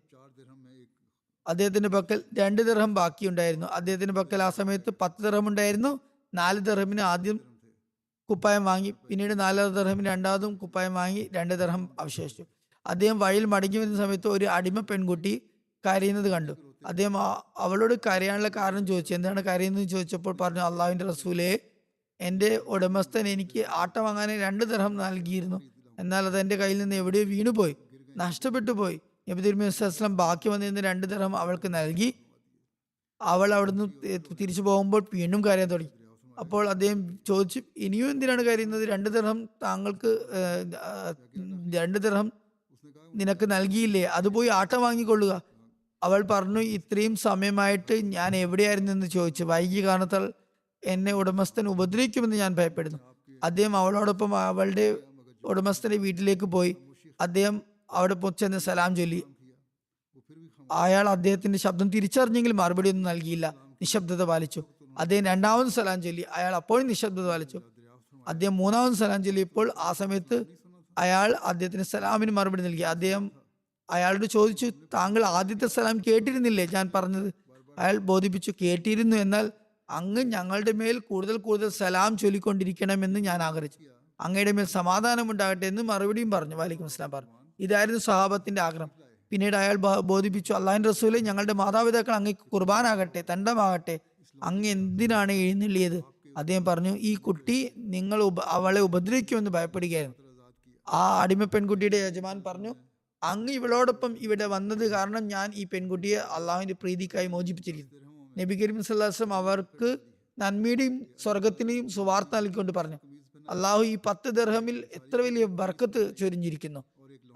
അദ്ദേഹത്തിന്റെ പക്കൽ 2 ദിർഹം ബാക്കിയുണ്ടായിരുന്നു. അദ്ദേഹത്തിന്റെ പക്കൽ ആ സമയത്ത് 10 ദിർഹം ഉണ്ടായിരുന്നു. 4 ദിർഹമിന് ആദ്യം കുപ്പായം വാങ്ങി. പിന്നീട് 4 ദിർഹമിന് രണ്ടാമതും കുപ്പായം വാങ്ങി. 2 ദിർഹം അവശേഷിച്ചു. അദ്ദേഹം വഴിയിൽ മടങ്ങി വരുന്ന സമയത്ത് ഒരു അടിമ പെൺകുട്ടി കരയുന്നത് കണ്ടു. അദ്ദേഹം അവളോട് കരയാനുള്ള കാരണം ചോദിച്ചു. എന്താണ് കരയുന്നത് ചോദിച്ചപ്പോൾ പറഞ്ഞു, അള്ളാഹുവിന്റെ റസൂലേ, എൻ്റെ ഉടമസ്ഥൻ എനിക്ക് ആട്ട വാങ്ങാൻ 2 ദിർഹം നൽകിയിരുന്നു. എന്നാൽ അത് എൻ്റെ കയ്യിൽ നിന്ന് എവിടെയോ വീണുപോയി, നഷ്ടപ്പെട്ടു പോയി. നബി തിരുമേനി സ്വല്ലല്ലാഹു അലൈഹി വസല്ലം ബാക്കി വന്നിരുന്ന 2 ദിർഹം അവൾക്ക് നൽകി. അവൾ അവിടുന്ന് തിരിച്ചു പോകുമ്പോൾ വീണ്ടും കരയാൻ തുടങ്ങി. അപ്പോൾ അദ്ദേഹം ചോദിച്ചു, ഇനിയും എന്തിനാണ് കരയുന്നത്? 2 ദിർഹം താങ്കൾക്ക് 2 ദിർഹം നിനക്ക് നൽകിയില്ലേ, അത് പോയി ആട്ട വാങ്ങിക്കൊള്ളുക. അവൾ പറഞ്ഞു, ഇത്രയും സമയമായിട്ട് ഞാൻ എവിടെയായിരുന്നു എന്ന് ചോദിച്ചു. വൈകി കാരണത്താൽ എന്നെ ഉടമസ്ഥൻ ഉപദ്രവിക്കുമെന്ന് ഞാൻ ഭയപ്പെടുന്നു. അദ്ദേഹം അവളോടൊപ്പം അവളുടെ ഉടമസ്ഥന്റെ വീട്ടിലേക്ക് പോയി. അദ്ദേഹം അവിടെ ചെന്ന് സലാം ചൊല്ലി. അയാൾ അദ്ദേഹത്തിന്റെ ശബ്ദം തിരിച്ചറിഞ്ഞെങ്കിൽ മറുപടി ഒന്നും നൽകിയില്ല, നിശബ്ദത പാലിച്ചു. അദ്ദേഹം 2ാമത് സലാം ചൊല്ലി. അയാൾ അപ്പോഴും നിശബ്ദത പാലിച്ചു. അദ്ദേഹം 3ാമത് സലാം ചൊല്ലിയപ്പോൾ ആ സമയത്ത് അയാൾ അദ്ദേഹത്തിന് സലാമിന് മറുപടി നൽകി. അദ്ദേഹം അയാളോട് ചോദിച്ചു, താങ്കൾ ആദ്യത്തെ സലാം കേട്ടിരുന്നില്ലേ ഞാൻ പറഞ്ഞത്? അയാൾ ബോധിപ്പിച്ചു, കേട്ടിരുന്നു. എന്നാൽ അങ്ങ് ഞങ്ങളുടെ മേൽ കൂടുതൽ സലാം ചൊല്ലിക്കൊണ്ടിരിക്കണമെന്ന് ഞാൻ ആഗ്രഹിച്ചു. അങ്ങയുടെ മേൽ സമാധാനം ഉണ്ടാകട്ടെ എന്ന് മറുപടിയും പറഞ്ഞു. വലൈക്കും അസ്സലാം പറഞ്ഞു. ഇതായിരുന്നു സഹാബത്തിന്റെ ആഗ്രഹം. പിന്നീട് അയാൾ ബോധിപ്പിച്ചു, അള്ളാഹുവിന്റെ റസൂലേ, ഞങ്ങളുടെ മാതാപിതാക്കൾ അങ്ങേക്ക് കുർബാനാകട്ടെ, തണ്ടമാകട്ടെ, അങ്ങ് എന്തിനാണ് എഴുന്നള്ളിയത്? അദ്ദേഹം പറഞ്ഞു, ഈ കുട്ടി നിങ്ങൾ അവളെ ഉപദ്രവിക്കുമെന്ന് ഭയപ്പെടുകയായിരുന്നു. ആ അടിമ പെൺകുട്ടിയുടെ യജമാൻ പറഞ്ഞു, അങ്ങ് ഇവളോടൊപ്പം ഇവിടെ വന്നത് കാരണം ഞാൻ ഈ പെൺകുട്ടിയെ അള്ളാഹുവിന്റെ പ്രീതിക്കായി മോചിപ്പിച്ചിരിക്കുന്നു. നബി കരീം സല്ലല്ലാഹു അലൈഹി വസല്ലം അവർക്ക് നന്മയുടെയും സ്വർഗത്തിന്റെയും സുവാർത്ത നൽകിക്കൊണ്ട് പറഞ്ഞു, അള്ളാഹു ഈ 10 ദിർഹമിൽ എത്ര വലിയ ബർക്കത്ത് ചൊരിഞ്ഞിരിക്കുന്നു.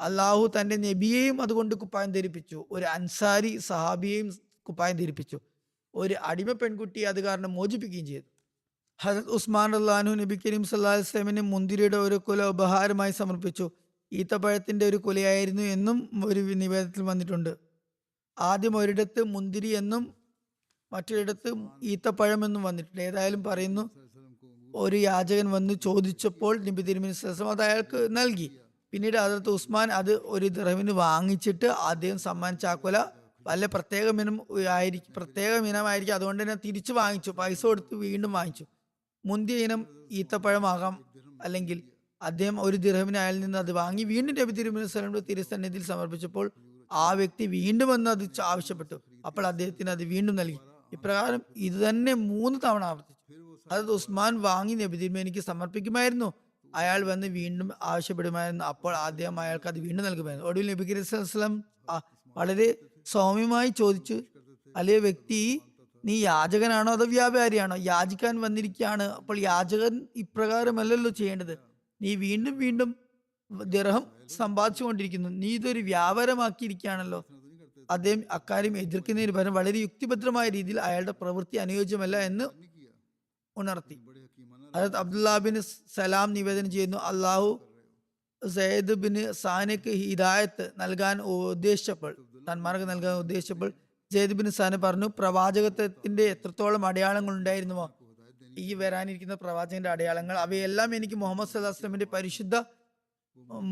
അള്ളാഹു തന്റെ നബിയെയും അതുകൊണ്ട് കുപ്പായം ധരിപ്പിച്ചു, ഒരു അൻസാരി സഹാബിയെയും കുപ്പായം ധരിപ്പിച്ചു, ഒരു അടിമ പെൺകുട്ടിയെ അത് കാരണം മോചിപ്പിക്കുകയും ചെയ്തു. ഹദരത്ത് ഉസ്മാൻ റളിയല്ലാഹു അൻഹു നബി കരീം സല്ലല്ലാഹു അലൈഹി വസല്ലമിന് മുന്തിരിയുടെ ഒരു കുല ഉപഹാരമായി സമർപ്പിച്ചു. ഈത്തപ്പഴത്തിന്റെ ഒരു കുലയായിരുന്നു എന്നും ഒരു നിവേദനത്തിൽ വന്നിട്ടുണ്ട്. ആദ്യം ഒരിടത്ത് മുന്തിരി എന്നും മറ്റൊരിടത്ത് ഈത്തപ്പഴം എന്നും വന്നിട്ടുണ്ട്. ഏതായാലും പറയുന്നു, ഒരു യാചകൻ വന്ന് ചോദിച്ചപ്പോൾ നബി തിരുമേനി സ്വല്ലല്ലാഹു അലൈഹി വസല്ലം അത് അയാൾക്ക് നൽകി. പിന്നീട് ഹദരത്ത് ഉസ്മാൻ അത് 1 ദിർഹമിന് വാങ്ങിച്ചിട്ട് അദ്ദേഹം സമ്മാനിച്ച ആ കുല വല്ല പ്രത്യേക ഇനമായിരിക്കും. അതുകൊണ്ട് തന്നെ തിരിച്ചു വാങ്ങിച്ചു, പൈസ കൊടുത്ത് വീണ്ടും വാങ്ങിച്ചു. മുന്തിയ ഇനം ഈത്തപ്പഴമാകാം. അല്ലെങ്കിൽ അദ്ദേഹം 1 ദിർഹമിന് അയാളിൽ നിന്ന് അത് വാങ്ങി വീണ്ടും നബി തിരുമേനി സ്വല്ലല്ലാഹു അലൈഹി വസല്ലം തിരുസന്നിധിയിൽ സമർപ്പിച്ചപ്പോൾ ആ വ്യക്തി വീണ്ടും വന്ന് അത് ആവശ്യപ്പെട്ടു. അപ്പോൾ അദ്ദേഹത്തിന് അത് വീണ്ടും നൽകി. ഇപ്രകാരം ഇത് തന്നെ 3 തവണ ആവർത്തിച്ചു. അത് ഉസ്മാൻ വാങ്ങി നബി തിരുമേനിക്ക് സമർപ്പിക്കുമായിരുന്നു. അയാൾ വന്ന് വീണ്ടും ആവശ്യപ്പെടുമായിരുന്നു. അപ്പോൾ അദ്ദേഹം അയാൾക്ക് അത് വീണ്ടും നൽകുമായിരുന്നു. ഒടുവിൽ നബി കരീം സ്വല്ലല്ലാഹു അലൈഹി വസല്ലം വളരെ സൗമ്യമായി ചോദിച്ചു, അല്ലേ വ്യക്തി, നീ യാചകനാണോ അതോ വ്യാപാരിയാണോ? യാചിക്കാൻ വന്നിരിക്കുകയാണ്. അപ്പോൾ യാചകൻ ഇപ്രകാരമല്ലല്ലോ ചെയ്യേണ്ടത്. നീ വീണ്ടും വീണ്ടും ദിർഹം സമ്പാദിച്ചു കൊണ്ടിരിക്കുന്നു, നീ ഇതൊരു വ്യാപാരമാക്കിയിരിക്കുകയാണല്ലോ. അദ്ദേഹം അക്കാര്യം എതിർക്കുന്നതിന് പകരം വളരെ യുക്തിഭദ്രമായ രീതിയിൽ അയാളുടെ പ്രവൃത്തി അനുയോജ്യമല്ല എന്ന് ഉണർത്തി. അതായത് അബ്ദുല്ലാ ബിൻ സലാം നിവേദനം ചെയ്യുന്നു, അള്ളാഹു സയ്യിദ് ബിൻ സാനയ്ക്ക് ഹിദായത്ത് നൽകാൻ ഉദ്ദേശിച്ചപ്പോൾ, തന്മാർക്ക് നൽകാൻ ഉദ്ദേശിച്ചപ്പോൾ സയ്യിദ് ബിൻ സാന പറഞ്ഞു, പ്രവാചകത്വത്തിന്റെ എത്രത്തോളം അടയാളങ്ങൾ ഉണ്ടായിരുന്നുവോ ഈ വരാനിരിക്കുന്ന പ്രവാചകന്റെ അടയാളങ്ങൾ, അവയെല്ലാം എനിക്ക് മുഹമ്മദ് സല്ലല്ലാഹു അലൈഹി വസല്ലമയുടെ പരിശുദ്ധ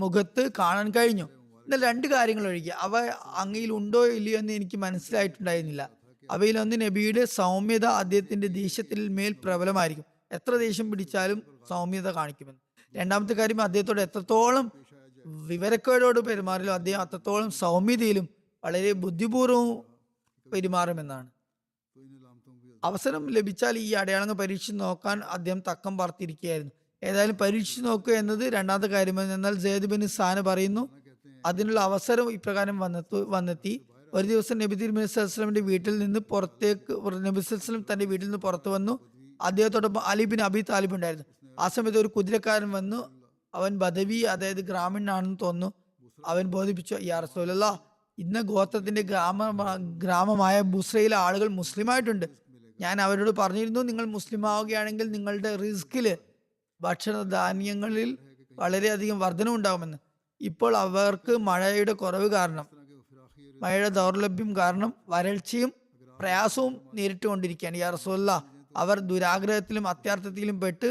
മുഖത്ത് കാണാൻ കഴിഞ്ഞു. എന്നാൽ രണ്ട് കാര്യങ്ങൾ ഒഴികെ അവ അങ്ങയിൽ ഉണ്ടോ ഇല്ലയോ എന്ന് എനിക്ക് മനസ്സിലായിട്ടുണ്ടായിരുന്നില്ല. അവയിലൊന്ന് നബിയുടെ സൗമ്യത, അദ്ദേഹത്തിന്റെ ദേഷ്യത്തിൽ മേൽ പ്രബലമായിരിക്കും, എത്ര ദേഷ്യം പിടിച്ചാലും സൗമ്യത കാണിക്കുമെന്ന്. രണ്ടാമത്തെ കാര്യം, അദ്ദേഹത്തോട് എത്രത്തോളം വിവരക്കേടോട് പെരുമാറിയാലും അദ്ദേഹം അത്രത്തോളം സൗമ്യതയിലും വളരെ ബുദ്ധിപൂർവ്വവും പെരുമാറുമെന്നാണ്. അവസരം ലഭിച്ചാൽ ഈ അടയാളങ്ങൾ പരീക്ഷിച്ച് നോക്കാൻ അദ്ദേഹം തക്കം പാർത്തിരിക്കുകയായിരുന്നു. ഏതായാലും പരീക്ഷിച്ച് നോക്കുക എന്നത് രണ്ടാമത്തെ കാര്യമാണ്. എന്നാൽ സയ്യിദ് ബിൻ സാന പറയുന്നു, അതിനുള്ള അവസരം ഇപ്രകാരം വന്നെത്തി. ഒരു ദിവസം നബി തിരുമേനി സ്വല്ലല്ലാഹു അലൈഹി വസല്ലമയുടെ വീട്ടിൽ നിന്ന് പുറത്തേക്ക് നബി സ്വല്ലല്ലാഹു അലൈഹി വസല്ലം തന്റെ വീട്ടിൽ നിന്ന് പുറത്തു വന്നു. അദ്ദേഹത്തോടൊപ്പം അലി ബിൻ അബി താലിബ് ഉണ്ടായിരുന്നു. ആ സമയത്ത് ഒരു കുതിരക്കാരൻ വന്നു. അവൻ ബദവി, അതായത് ഗ്രാമീണനാണെന്ന് തോന്നുന്നു. അവൻ ബോധിപ്പിച്ചു, യാ റസൂലല്ലാഹ്, ഇന്ന ഗോത്രത്തിന്റെ ഗ്രാമമായ ബുസ്രയിലെ ആളുകൾ മുസ്ലിമായിട്ടുണ്ട്. ഞാൻ അവരോട് പറഞ്ഞിരുന്നു, നിങ്ങൾ മുസ്ലിം ആവുകയാണെങ്കിൽ നിങ്ങളുടെ റിസ്കില്, ഭക്ഷണധാന്യങ്ങളിൽ വളരെയധികം വർധനമുണ്ടാകുമെന്ന്. ഇപ്പോൾ അവർക്ക് മഴയുടെ കുറവ് കാരണം, മഴയുടെ ദൗർലഭ്യം കാരണം വരൾച്ചയും പ്രയാസവും നേരിട്ടുകൊണ്ടിരിക്കുകയാണ്. യാ റസൂലല്ലാഹ്, അവർ ദുരാഗ്രഹത്തിലും അത്യാർത്ഥത്തിലും പെട്ട്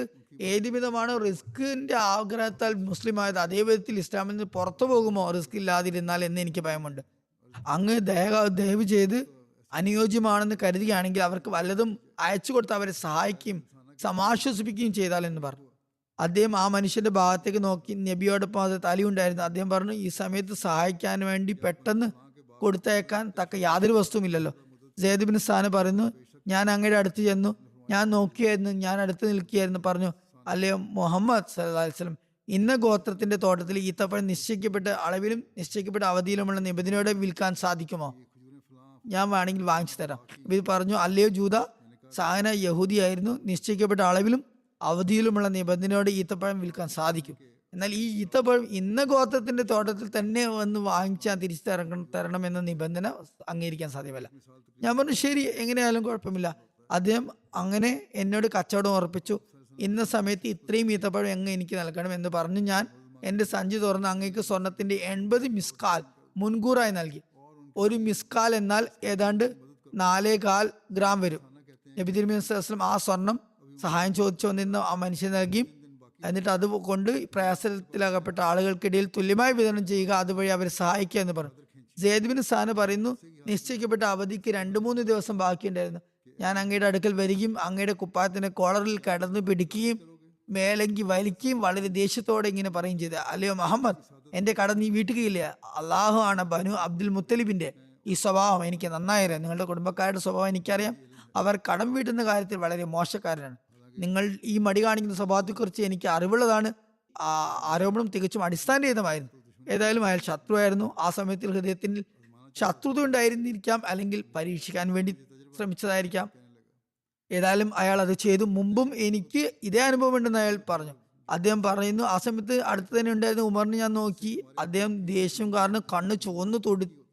ഏത് വിധമാണോ റിസ്കിന്റെ ആഗ്രഹത്താൽ മുസ്ലിം ആയത്, അതേ വിധത്തിൽ ഇസ്ലാമിൽ നിന്ന് പുറത്തു പോകുമോ റിസ്ക് ഇല്ലാതിരുന്നാൽ എന്ന് എനിക്ക് ഭയമുണ്ട്. അങ്ങ് ദയവ് ചെയ്ത് അനുയോജ്യമാണെന്ന് കരുതുകയാണെങ്കിൽ അവർക്ക് വല്ലതും അയച്ചു കൊടുത്ത് അവരെ സഹായിക്കുകയും സമാശ്വസിപ്പിക്കുകയും ചെയ്താൽ എന്ന് പറഞ്ഞു. അദ്ദേഹം ആ മനുഷ്യന്റെ ഭാഗത്തേക്ക് നോക്കി. നബിയോടൊപ്പം അത് തലി ഉണ്ടായിരുന്നു. അദ്ദേഹം പറഞ്ഞു, ഈ സമയത്ത് സഹായിക്കാൻ വേണ്ടി പെട്ടെന്ന് കൊടുത്തയക്കാൻ തക്ക യാതൊരു വസ്തുവില്ലല്ലോ. സയ്യിദ് ബിൻ സാന പറയുന്നു, ഞാൻ അങ്ങയുടെ അടുത്ത് ചെന്നു, ഞാൻ നോക്കിയായിരുന്നു, ഞാൻ അടുത്ത് നിൽക്കുകയായിരുന്നു. പറഞ്ഞു, അല്ലയോ മുഹമ്മദ് സല്ലല്ലാഹു അലൈഹി വസല്ലം, ഇന്ന ഗോത്രത്തിന്റെ തോട്ടത്തിൽ ഈത്തപ്പഴം നിശ്ചയിക്കപ്പെട്ട അളവിലും നിശ്ചയിക്കപ്പെട്ട അവധിയിലുമുള്ള നിബന്ധനയോടെ വിൽക്കാൻ സാധിക്കുമോ? ഞാൻ വേണമെങ്കിൽ വാങ്ങിച്ചു തരാം. ഇത് പറഞ്ഞു, അല്ലയോ ജൂത, സാന യഹൂദിയായിരുന്നു, നിശ്ചയിക്കപ്പെട്ട അളവിലും അവധിയിലുമുള്ള നിബന്ധനയോടെ ഈത്തപ്പഴം വിൽക്കാൻ സാധിക്കും. എന്നാൽ ഈ ഈത്തപ്പഴം ഇന്ന ഗോത്രത്തിന്റെ തോട്ടത്തിൽ തന്നെ വന്ന് വാങ്ങിച്ചാൽ തിരിച്ചു തരണം എന്ന നിബന്ധന അംഗീകരിക്കാൻ സാധ്യമല്ല. ഞാൻ പറഞ്ഞു, ശരി, എങ്ങനെയായാലും കുഴപ്പമില്ല. അദ്ദേഹം അങ്ങനെ എന്നോട് കച്ചവടം ഉറപ്പിച്ചു. ഇന്ന സമയത്ത് ഇത്രയും ഈത്തപ്പഴം എങ്ങ് എനിക്ക് നൽകണം എന്ന് പറഞ്ഞു ഞാൻ എന്റെ സഞ്ചി തുറന്ന് അങ്ങേക്ക് സ്വർണത്തിന്റെ 80 മിസ്കാൽ മുൻകൂറായി നൽകി. ഒരു മിസ്കാൽ എന്നാൽ ഏതാണ്ട് 4.25 ഗ്രാം വരും. നബി തിരുമേനി സ്വല്ലല്ലാഹു അലൈഹി വസല്ലം ആ സ്വർണം സഹായം ചോദിച്ചു വന്നിരുന്ന ആ മനുഷ്യൻ നൽകി. എന്നിട്ട് അത് കൊണ്ട് പ്രയാസത്തിലകപ്പെട്ട ആളുകൾക്കിടയിൽ തുല്യമായി വിതരണം ചെയ്യുക, അതുവഴി അവരെ സഹായിക്കുക എന്ന് പറഞ്ഞു. സയ്യിദ് ബിൻ സാന പറയുന്നു, നിശ്ചയിക്കപ്പെട്ട അവധിക്ക് 2-3 ദിവസം ബാക്കിയുണ്ടായിരുന്നു. ഞാൻ അങ്ങയുടെ അടുക്കൽ വരികയും അങ്ങയുടെ കുപ്പായത്തിന്റെ കോളറിൽ കടന്നു പിടിക്കുകയും മേലങ്കി വലിക്കുകയും വളരെ ദേഷ്യത്തോടെ ഇങ്ങനെ പറയുകയും ചെയ്തു, അല്ലയോ മുഹമ്മദ്, എന്റെ കട നീ വീട്ടുകയില്ല. അള്ളാഹു ആണ് ബനു അബ്ദുൽ മുത്തലിബിന്റെ ഈ സ്വഭാവം എനിക്ക് നന്നായറിയാം. നിങ്ങളുടെ കുടുംബക്കാരുടെ സ്വഭാവം എനിക്കറിയാം. അവർ കടം വീട്ടുന്ന കാര്യത്തിൽ വളരെ മോശക്കാരനാണ്. നിങ്ങൾ ഈ മടി കാണിക്കുന്ന സ്വഭാവത്തെക്കുറിച്ച് എനിക്ക് അറിവുള്ളതാണ്. ആരോപണം തികച്ചും അടിസ്ഥാനരഹിതമായിരുന്നു. ഏതായാലും അയാൾ ശത്രുവായിരുന്നു. ആ സമയത്തിൽ ഹൃദയത്തിൽ ശത്രുത ഉണ്ടായിരുന്നിരിക്കാം, അല്ലെങ്കിൽ പരീക്ഷിക്കാൻ വേണ്ടി ശ്രമിച്ചതായിരിക്കാം. ഏതായാലും അയാൾ അത് ചെയ്തു. മുമ്പും എനിക്ക് ഇതേ അനുഭവം ഉണ്ടെന്ന് അയാൾ പറഞ്ഞു. അദ്ദേഹം പറയുന്നു, ആ സമയത്ത് അടുത്ത് തന്നെ ഉണ്ടായിരുന്ന ഉമറിനെ ഞാൻ നോക്കി. അദ്ദേഹം ദേഷ്യം കാരണം കണ്ണ് ചുവന്ന്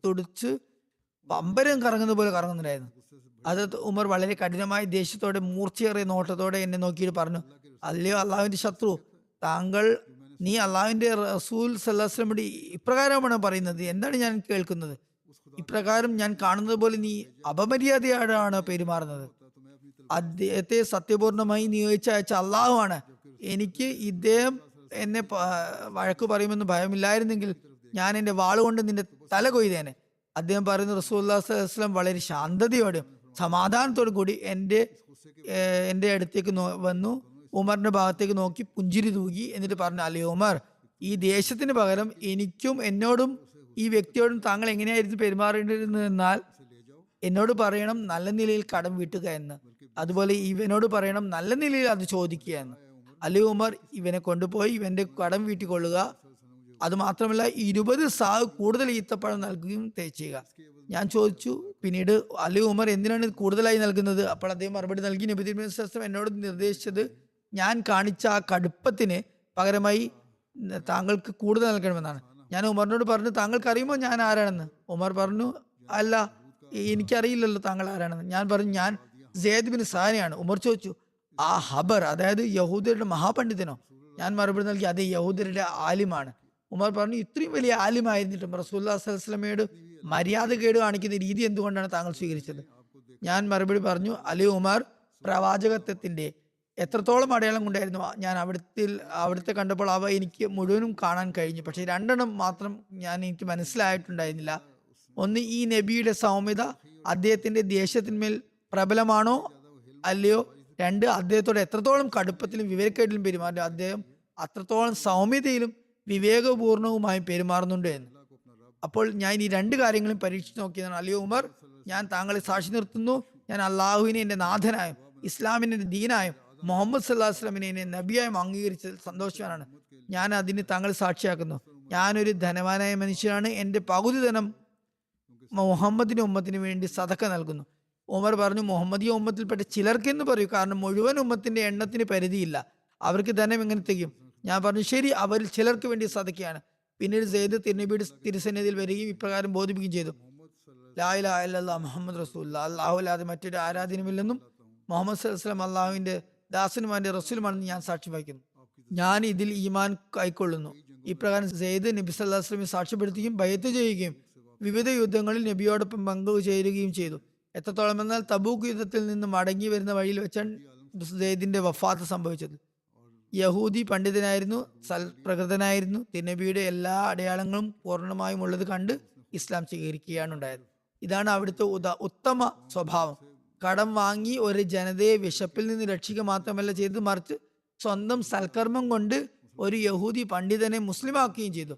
തുടിച്ച് പമ്പരം കറങ്ങുന്ന പോലെ കറങ്ങുന്നുണ്ടായിരുന്നു. അത് ഉമർ വളരെ കഠിനമായ ദേഷ്യത്തോടെ മൂർച്ചയേറിയ നോട്ടത്തോടെ എന്നെ നോക്കിയിട്ട് പറഞ്ഞു, അല്ലയോ അള്ളാഹുവിന്റെ ശത്രു, നീ അള്ളാഹുവിന്റെ റസൂൽ സല്ലല്ലാഹു അലൈഹി വസല്ലമയോട് ഇപ്രകാരമാണ് പറയുന്നത്. എന്താണ് ഞാൻ കേൾക്കുന്നത്? ഇപ്രകാരം ഞാൻ കാണുന്നത് പോലെ നീ അപമര്യാദയോടാണ് പെരുമാറുന്നത്. അദ്ദേഹത്തെ സത്യപൂർണമായി നിയോഗിച്ച് അയച്ച അള്ളാഹു ആണ്. എനിക്ക് ഇദ്ദേഹം എന്നെ വഴക്ക് പറയുമെന്ന് ഭയമില്ലായിരുന്നെങ്കിൽ ഞാൻ എന്റെ വാളുകൊണ്ട് നിന്റെ തല കൊയ്തേനെ. അദ്ദേഹം പറയുന്നു, റസൂലുള്ളാഹി സ്വല്ലല്ലാഹു അലൈഹി വസല്ലം വളരെ ശാന്തതയോടും സമാധാനത്തോടും കൂടി എന്റെ അടുത്തേക്ക് വന്നു. ഉമറിന്റെ ഭാഗത്തേക്ക് നോക്കി പുഞ്ചിരി തൂകി. എന്നിട്ട് പറഞ്ഞു, അല്ലയോ ഉമർ, ഈ ദേശത്തിന് പകരം എനിക്കും എന്നോടും ഈ വ്യക്തിയോടും താങ്കൾ എങ്ങനെയായിരുന്നു പെരുമാറേണ്ടിരുന്നതെന്നാൽ എന്നോട് പറയണം നല്ല നിലയിൽ കടം വീട്ടുക എന്ന്, അതുപോലെ ഇവനോട് പറയണം നല്ല നിലയിൽ അത് ചോദിക്കുക എന്ന്. അലി ഉമർ ഇവനെ കൊണ്ടുപോയി ഇവന്റെ കടം വീട്ടിക്കൊള്ളുക, അതുമാത്രമല്ല 20 സാവ് കൂടുതൽ ഈത്തപ്പഴം നൽകുകയും ചെയ്യുക. ഞാൻ ചോദിച്ചു പിന്നീട് അലി ഉമർ എന്തിനാണ് ഇത് കൂടുതലായി നൽകുന്നത്? അപ്പോൾ അദ്ദേഹം മറുപടി നൽകി, നബി തിരുമേനി സ്വല്ലല്ലാഹു അലൈഹി വസല്ലം എന്നോട് നിർദ്ദേശിച്ചത് ഞാൻ കാണിച്ച ആ കടുപ്പത്തിന് പകരമായി താങ്കൾക്ക് കൂടുതൽ നൽകണമെന്നാണ്. ഞാൻ ഉമറിനോട് പറഞ്ഞു, താങ്കൾക്ക് അറിയുമോ ഞാൻ ആരാണെന്ന്? ഉമർ പറഞ്ഞു, അല്ല, എനിക്കറിയില്ലല്ലോ താങ്കൾ ആരാണെന്ന്. ഞാൻ പറഞ്ഞു, ഞാൻ സെയ്ദ് ബിൻ സാനയാണ്. ഉമർ ചോദിച്ചു, ആ ഹബർ, അതായത് യഹൂദരുടെ മഹാപണ്ഡിതനോ? ഞാൻ മറുപടി നൽകി, അതെ, യഹൂദരുടെ ആലിമാണ്. ഉമർ പറഞ്ഞു, ഇത്രയും വലിയ ആലിമായിരുന്നിട്ടും റസൂലുള്ളാഹി സ്വല്ലല്ലാഹു അലൈഹി വസല്ലമയോട് മര്യാദ കേട് കാണിക്കുന്ന രീതി എന്തുകൊണ്ടാണ് താങ്കൾ സ്വീകരിച്ചത്? ഞാൻ മറുപടി പറഞ്ഞു, അലി ഉമർ പ്രവാചകത്വത്തിന്റെ എത്രത്തോളം അടയാളം കൊണ്ടായിരുന്നു ഞാൻ അവിടുത്തെ കണ്ടപ്പോൾ അവ എനിക്ക് മുഴുവനും കാണാൻ കഴിഞ്ഞു. പക്ഷെ 2 മാത്രം എനിക്ക് മനസ്സിലായിട്ടുണ്ടായിരുന്നില്ല. ഒന്ന്, ഈ നബിയുടെ സൗമ്യത അദ്ദേഹത്തിന്റെ ദേശത്തിന്മേൽ പ്രബലമാണോ അല്ലയോ? 2, അദ്ദേഹത്തോട് എത്രത്തോളം കടുപ്പത്തിലും വിവേകക്കേട്ടിലും പെരുമാറി അദ്ദേഹം അത്രത്തോളം സൗമ്യതയിലും വിവേകപൂർണവുമായി പെരുമാറുന്നുണ്ട് എന്ന്. അപ്പോൾ ഞാൻ ഈ 2 കാര്യങ്ങളും പരീക്ഷിച്ച് നോക്കിയതാണ്. അലി ഉമർ, ഞാൻ താങ്കളെ സാക്ഷി നിർത്തുന്നു, ഞാൻ അള്ളാഹുവിനെ എന്റെ നാഥനായും ഇസ്ലാമിനെ ദീനായും മുഹമ്മദ് സല്ലല്ലാഹു അലൈഹി വസല്ലമയെ എന്നെ നബിയായും അംഗീകരിച്ചതിൽ സന്തോഷവാനാണ്. ഞാൻ അതിന് താങ്കൾ സാക്ഷിയാക്കുന്നു. ഞാനൊരു ധനവാനായ മനുഷ്യനാണ്. എൻ്റെ പകുതി ധനം മുഹമ്മദിന്റെ ഉമ്മത്തിന് വേണ്ടി സദക്ക നൽകുന്നു. ഉമർ പറഞ്ഞു, മുഹമ്മദീയ ഉമ്മത്തിൽപ്പെട്ട ചിലർക്കെന്ന് പറയൂ, കാരണം മുഴുവൻ ഉമ്മത്തിന്റെ എണ്ണത്തിന് പരിധിയില്ല, അവർക്ക് ധനം എങ്ങനെ തികയും? ഞാൻ പറഞ്ഞു, ശരി, അവരിൽ ചിലർക്ക് വേണ്ടി സദക്കയാണ്. പിന്നീട് സെയ്ദ് തിരുനബിയുടെ തിരുസന്നിധിയിൽ വരികയും ഇപ്രകാരം ബോധിപ്പിക്കുകയും ചെയ്തു, ലാ ഇലാഹ ഇല്ലല്ലാഹ് മുഹമ്മദ് റസൂലുള്ളാഹ്, അല്ലാഹു അല്ലാതെ മറ്റൊരു ആരാധനയുമില്ലെന്നും മുഹമ്മദ് സ്വല്ലല്ലാഹു അലൈഹി വസല്ലം അള്ളാഹുവിന്റെ ദാസനും അവന്റെ റസൂലുമാണെന്ന് ഞാൻ സാക്ഷി വഹിക്കുന്നു. ഞാൻ ഇതിൽ ഈമാൻ കൈക്കൊള്ളുന്നു. ഇപ്രകാരം സെയ്ദ് നബി സല്ലല്ലാഹു അലൈഹി വസല്ലമയെ സാക്ഷ്യപ്പെടുത്തുകയും ബൈഅത്ത് ചെയ്യുകയും വിവിധ യുദ്ധങ്ങളിൽ നബിയോടൊപ്പം പങ്കുചേരുകയും ചെയ്തു. എത്രത്തോളം എന്നാൽ തബൂക്ക് യുദ്ധത്തിൽ നിന്ന് മടങ്ങി വരുന്ന വഴിയിൽ വെച്ചാണ് സെയ്ദിന്റെ വഫാത്ത് സംഭവിച്ചത്. യഹൂദി പണ്ഡിതനായിരുന്നു, സൽപ്രകൃതനായിരുന്നു. തിരുനബിയുടെ എല്ലാ അടയാളങ്ങളും പൂർണ്ണമായും ഉള്ളത് കണ്ട് ഇസ്ലാം സ്വീകരിക്കുകയാണ് ഉണ്ടായത്. ഇതാണ് അവിടുത്തെ ഉത്തമ സ്വഭാവം. കടം വാങ്ങി ഒരു ജനതയെ വിശപ്പിൽ നിന്ന് രക്ഷിക്കുക മാത്രമല്ല ചെയ്തത്, മറിച്ച് സ്വന്തം സൽക്കർമ്മം കൊണ്ട് ഒരു യഹൂദി പണ്ഡിതനെ മുസ്ലിമാക്കുകയും ചെയ്തു.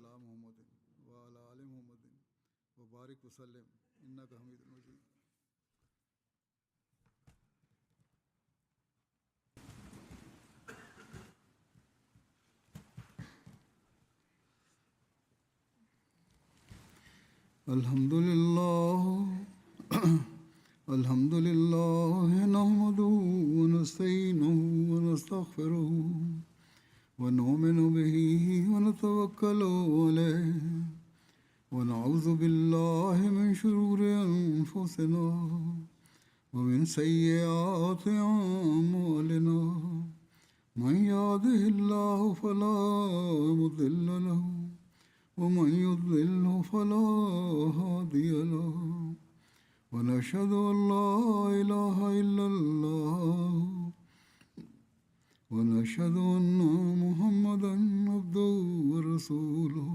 Alhamdulillah nahmaduhu wa nasta'inuhu wa nastaghfiruhu wa nu'minu bihi wa natawakkalu alayhi wa na'udhu billahi min shururi anfusina wa min sayyiati a'malina. Man yahdihillahu fala mudilla lahu ومن يضلله فلا هادي له ونشهد أن لا إله إلا الله ونشهد أن محمدا عبده ورسوله.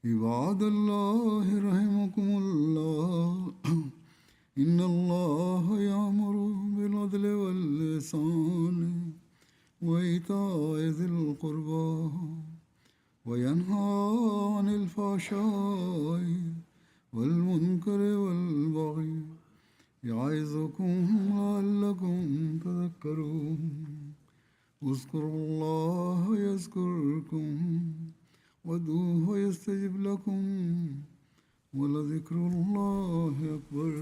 عباد الله رحمكم الله إن الله يأمر بالعدل والإحسان وإيتاء ذي القربى وينهى عن الفحشاء والمنكر والبغي يعظكم لعلكم تذكرون. اذكروا الله يذكركم وادعوه يستجب لكم ولذكر الله أكبر.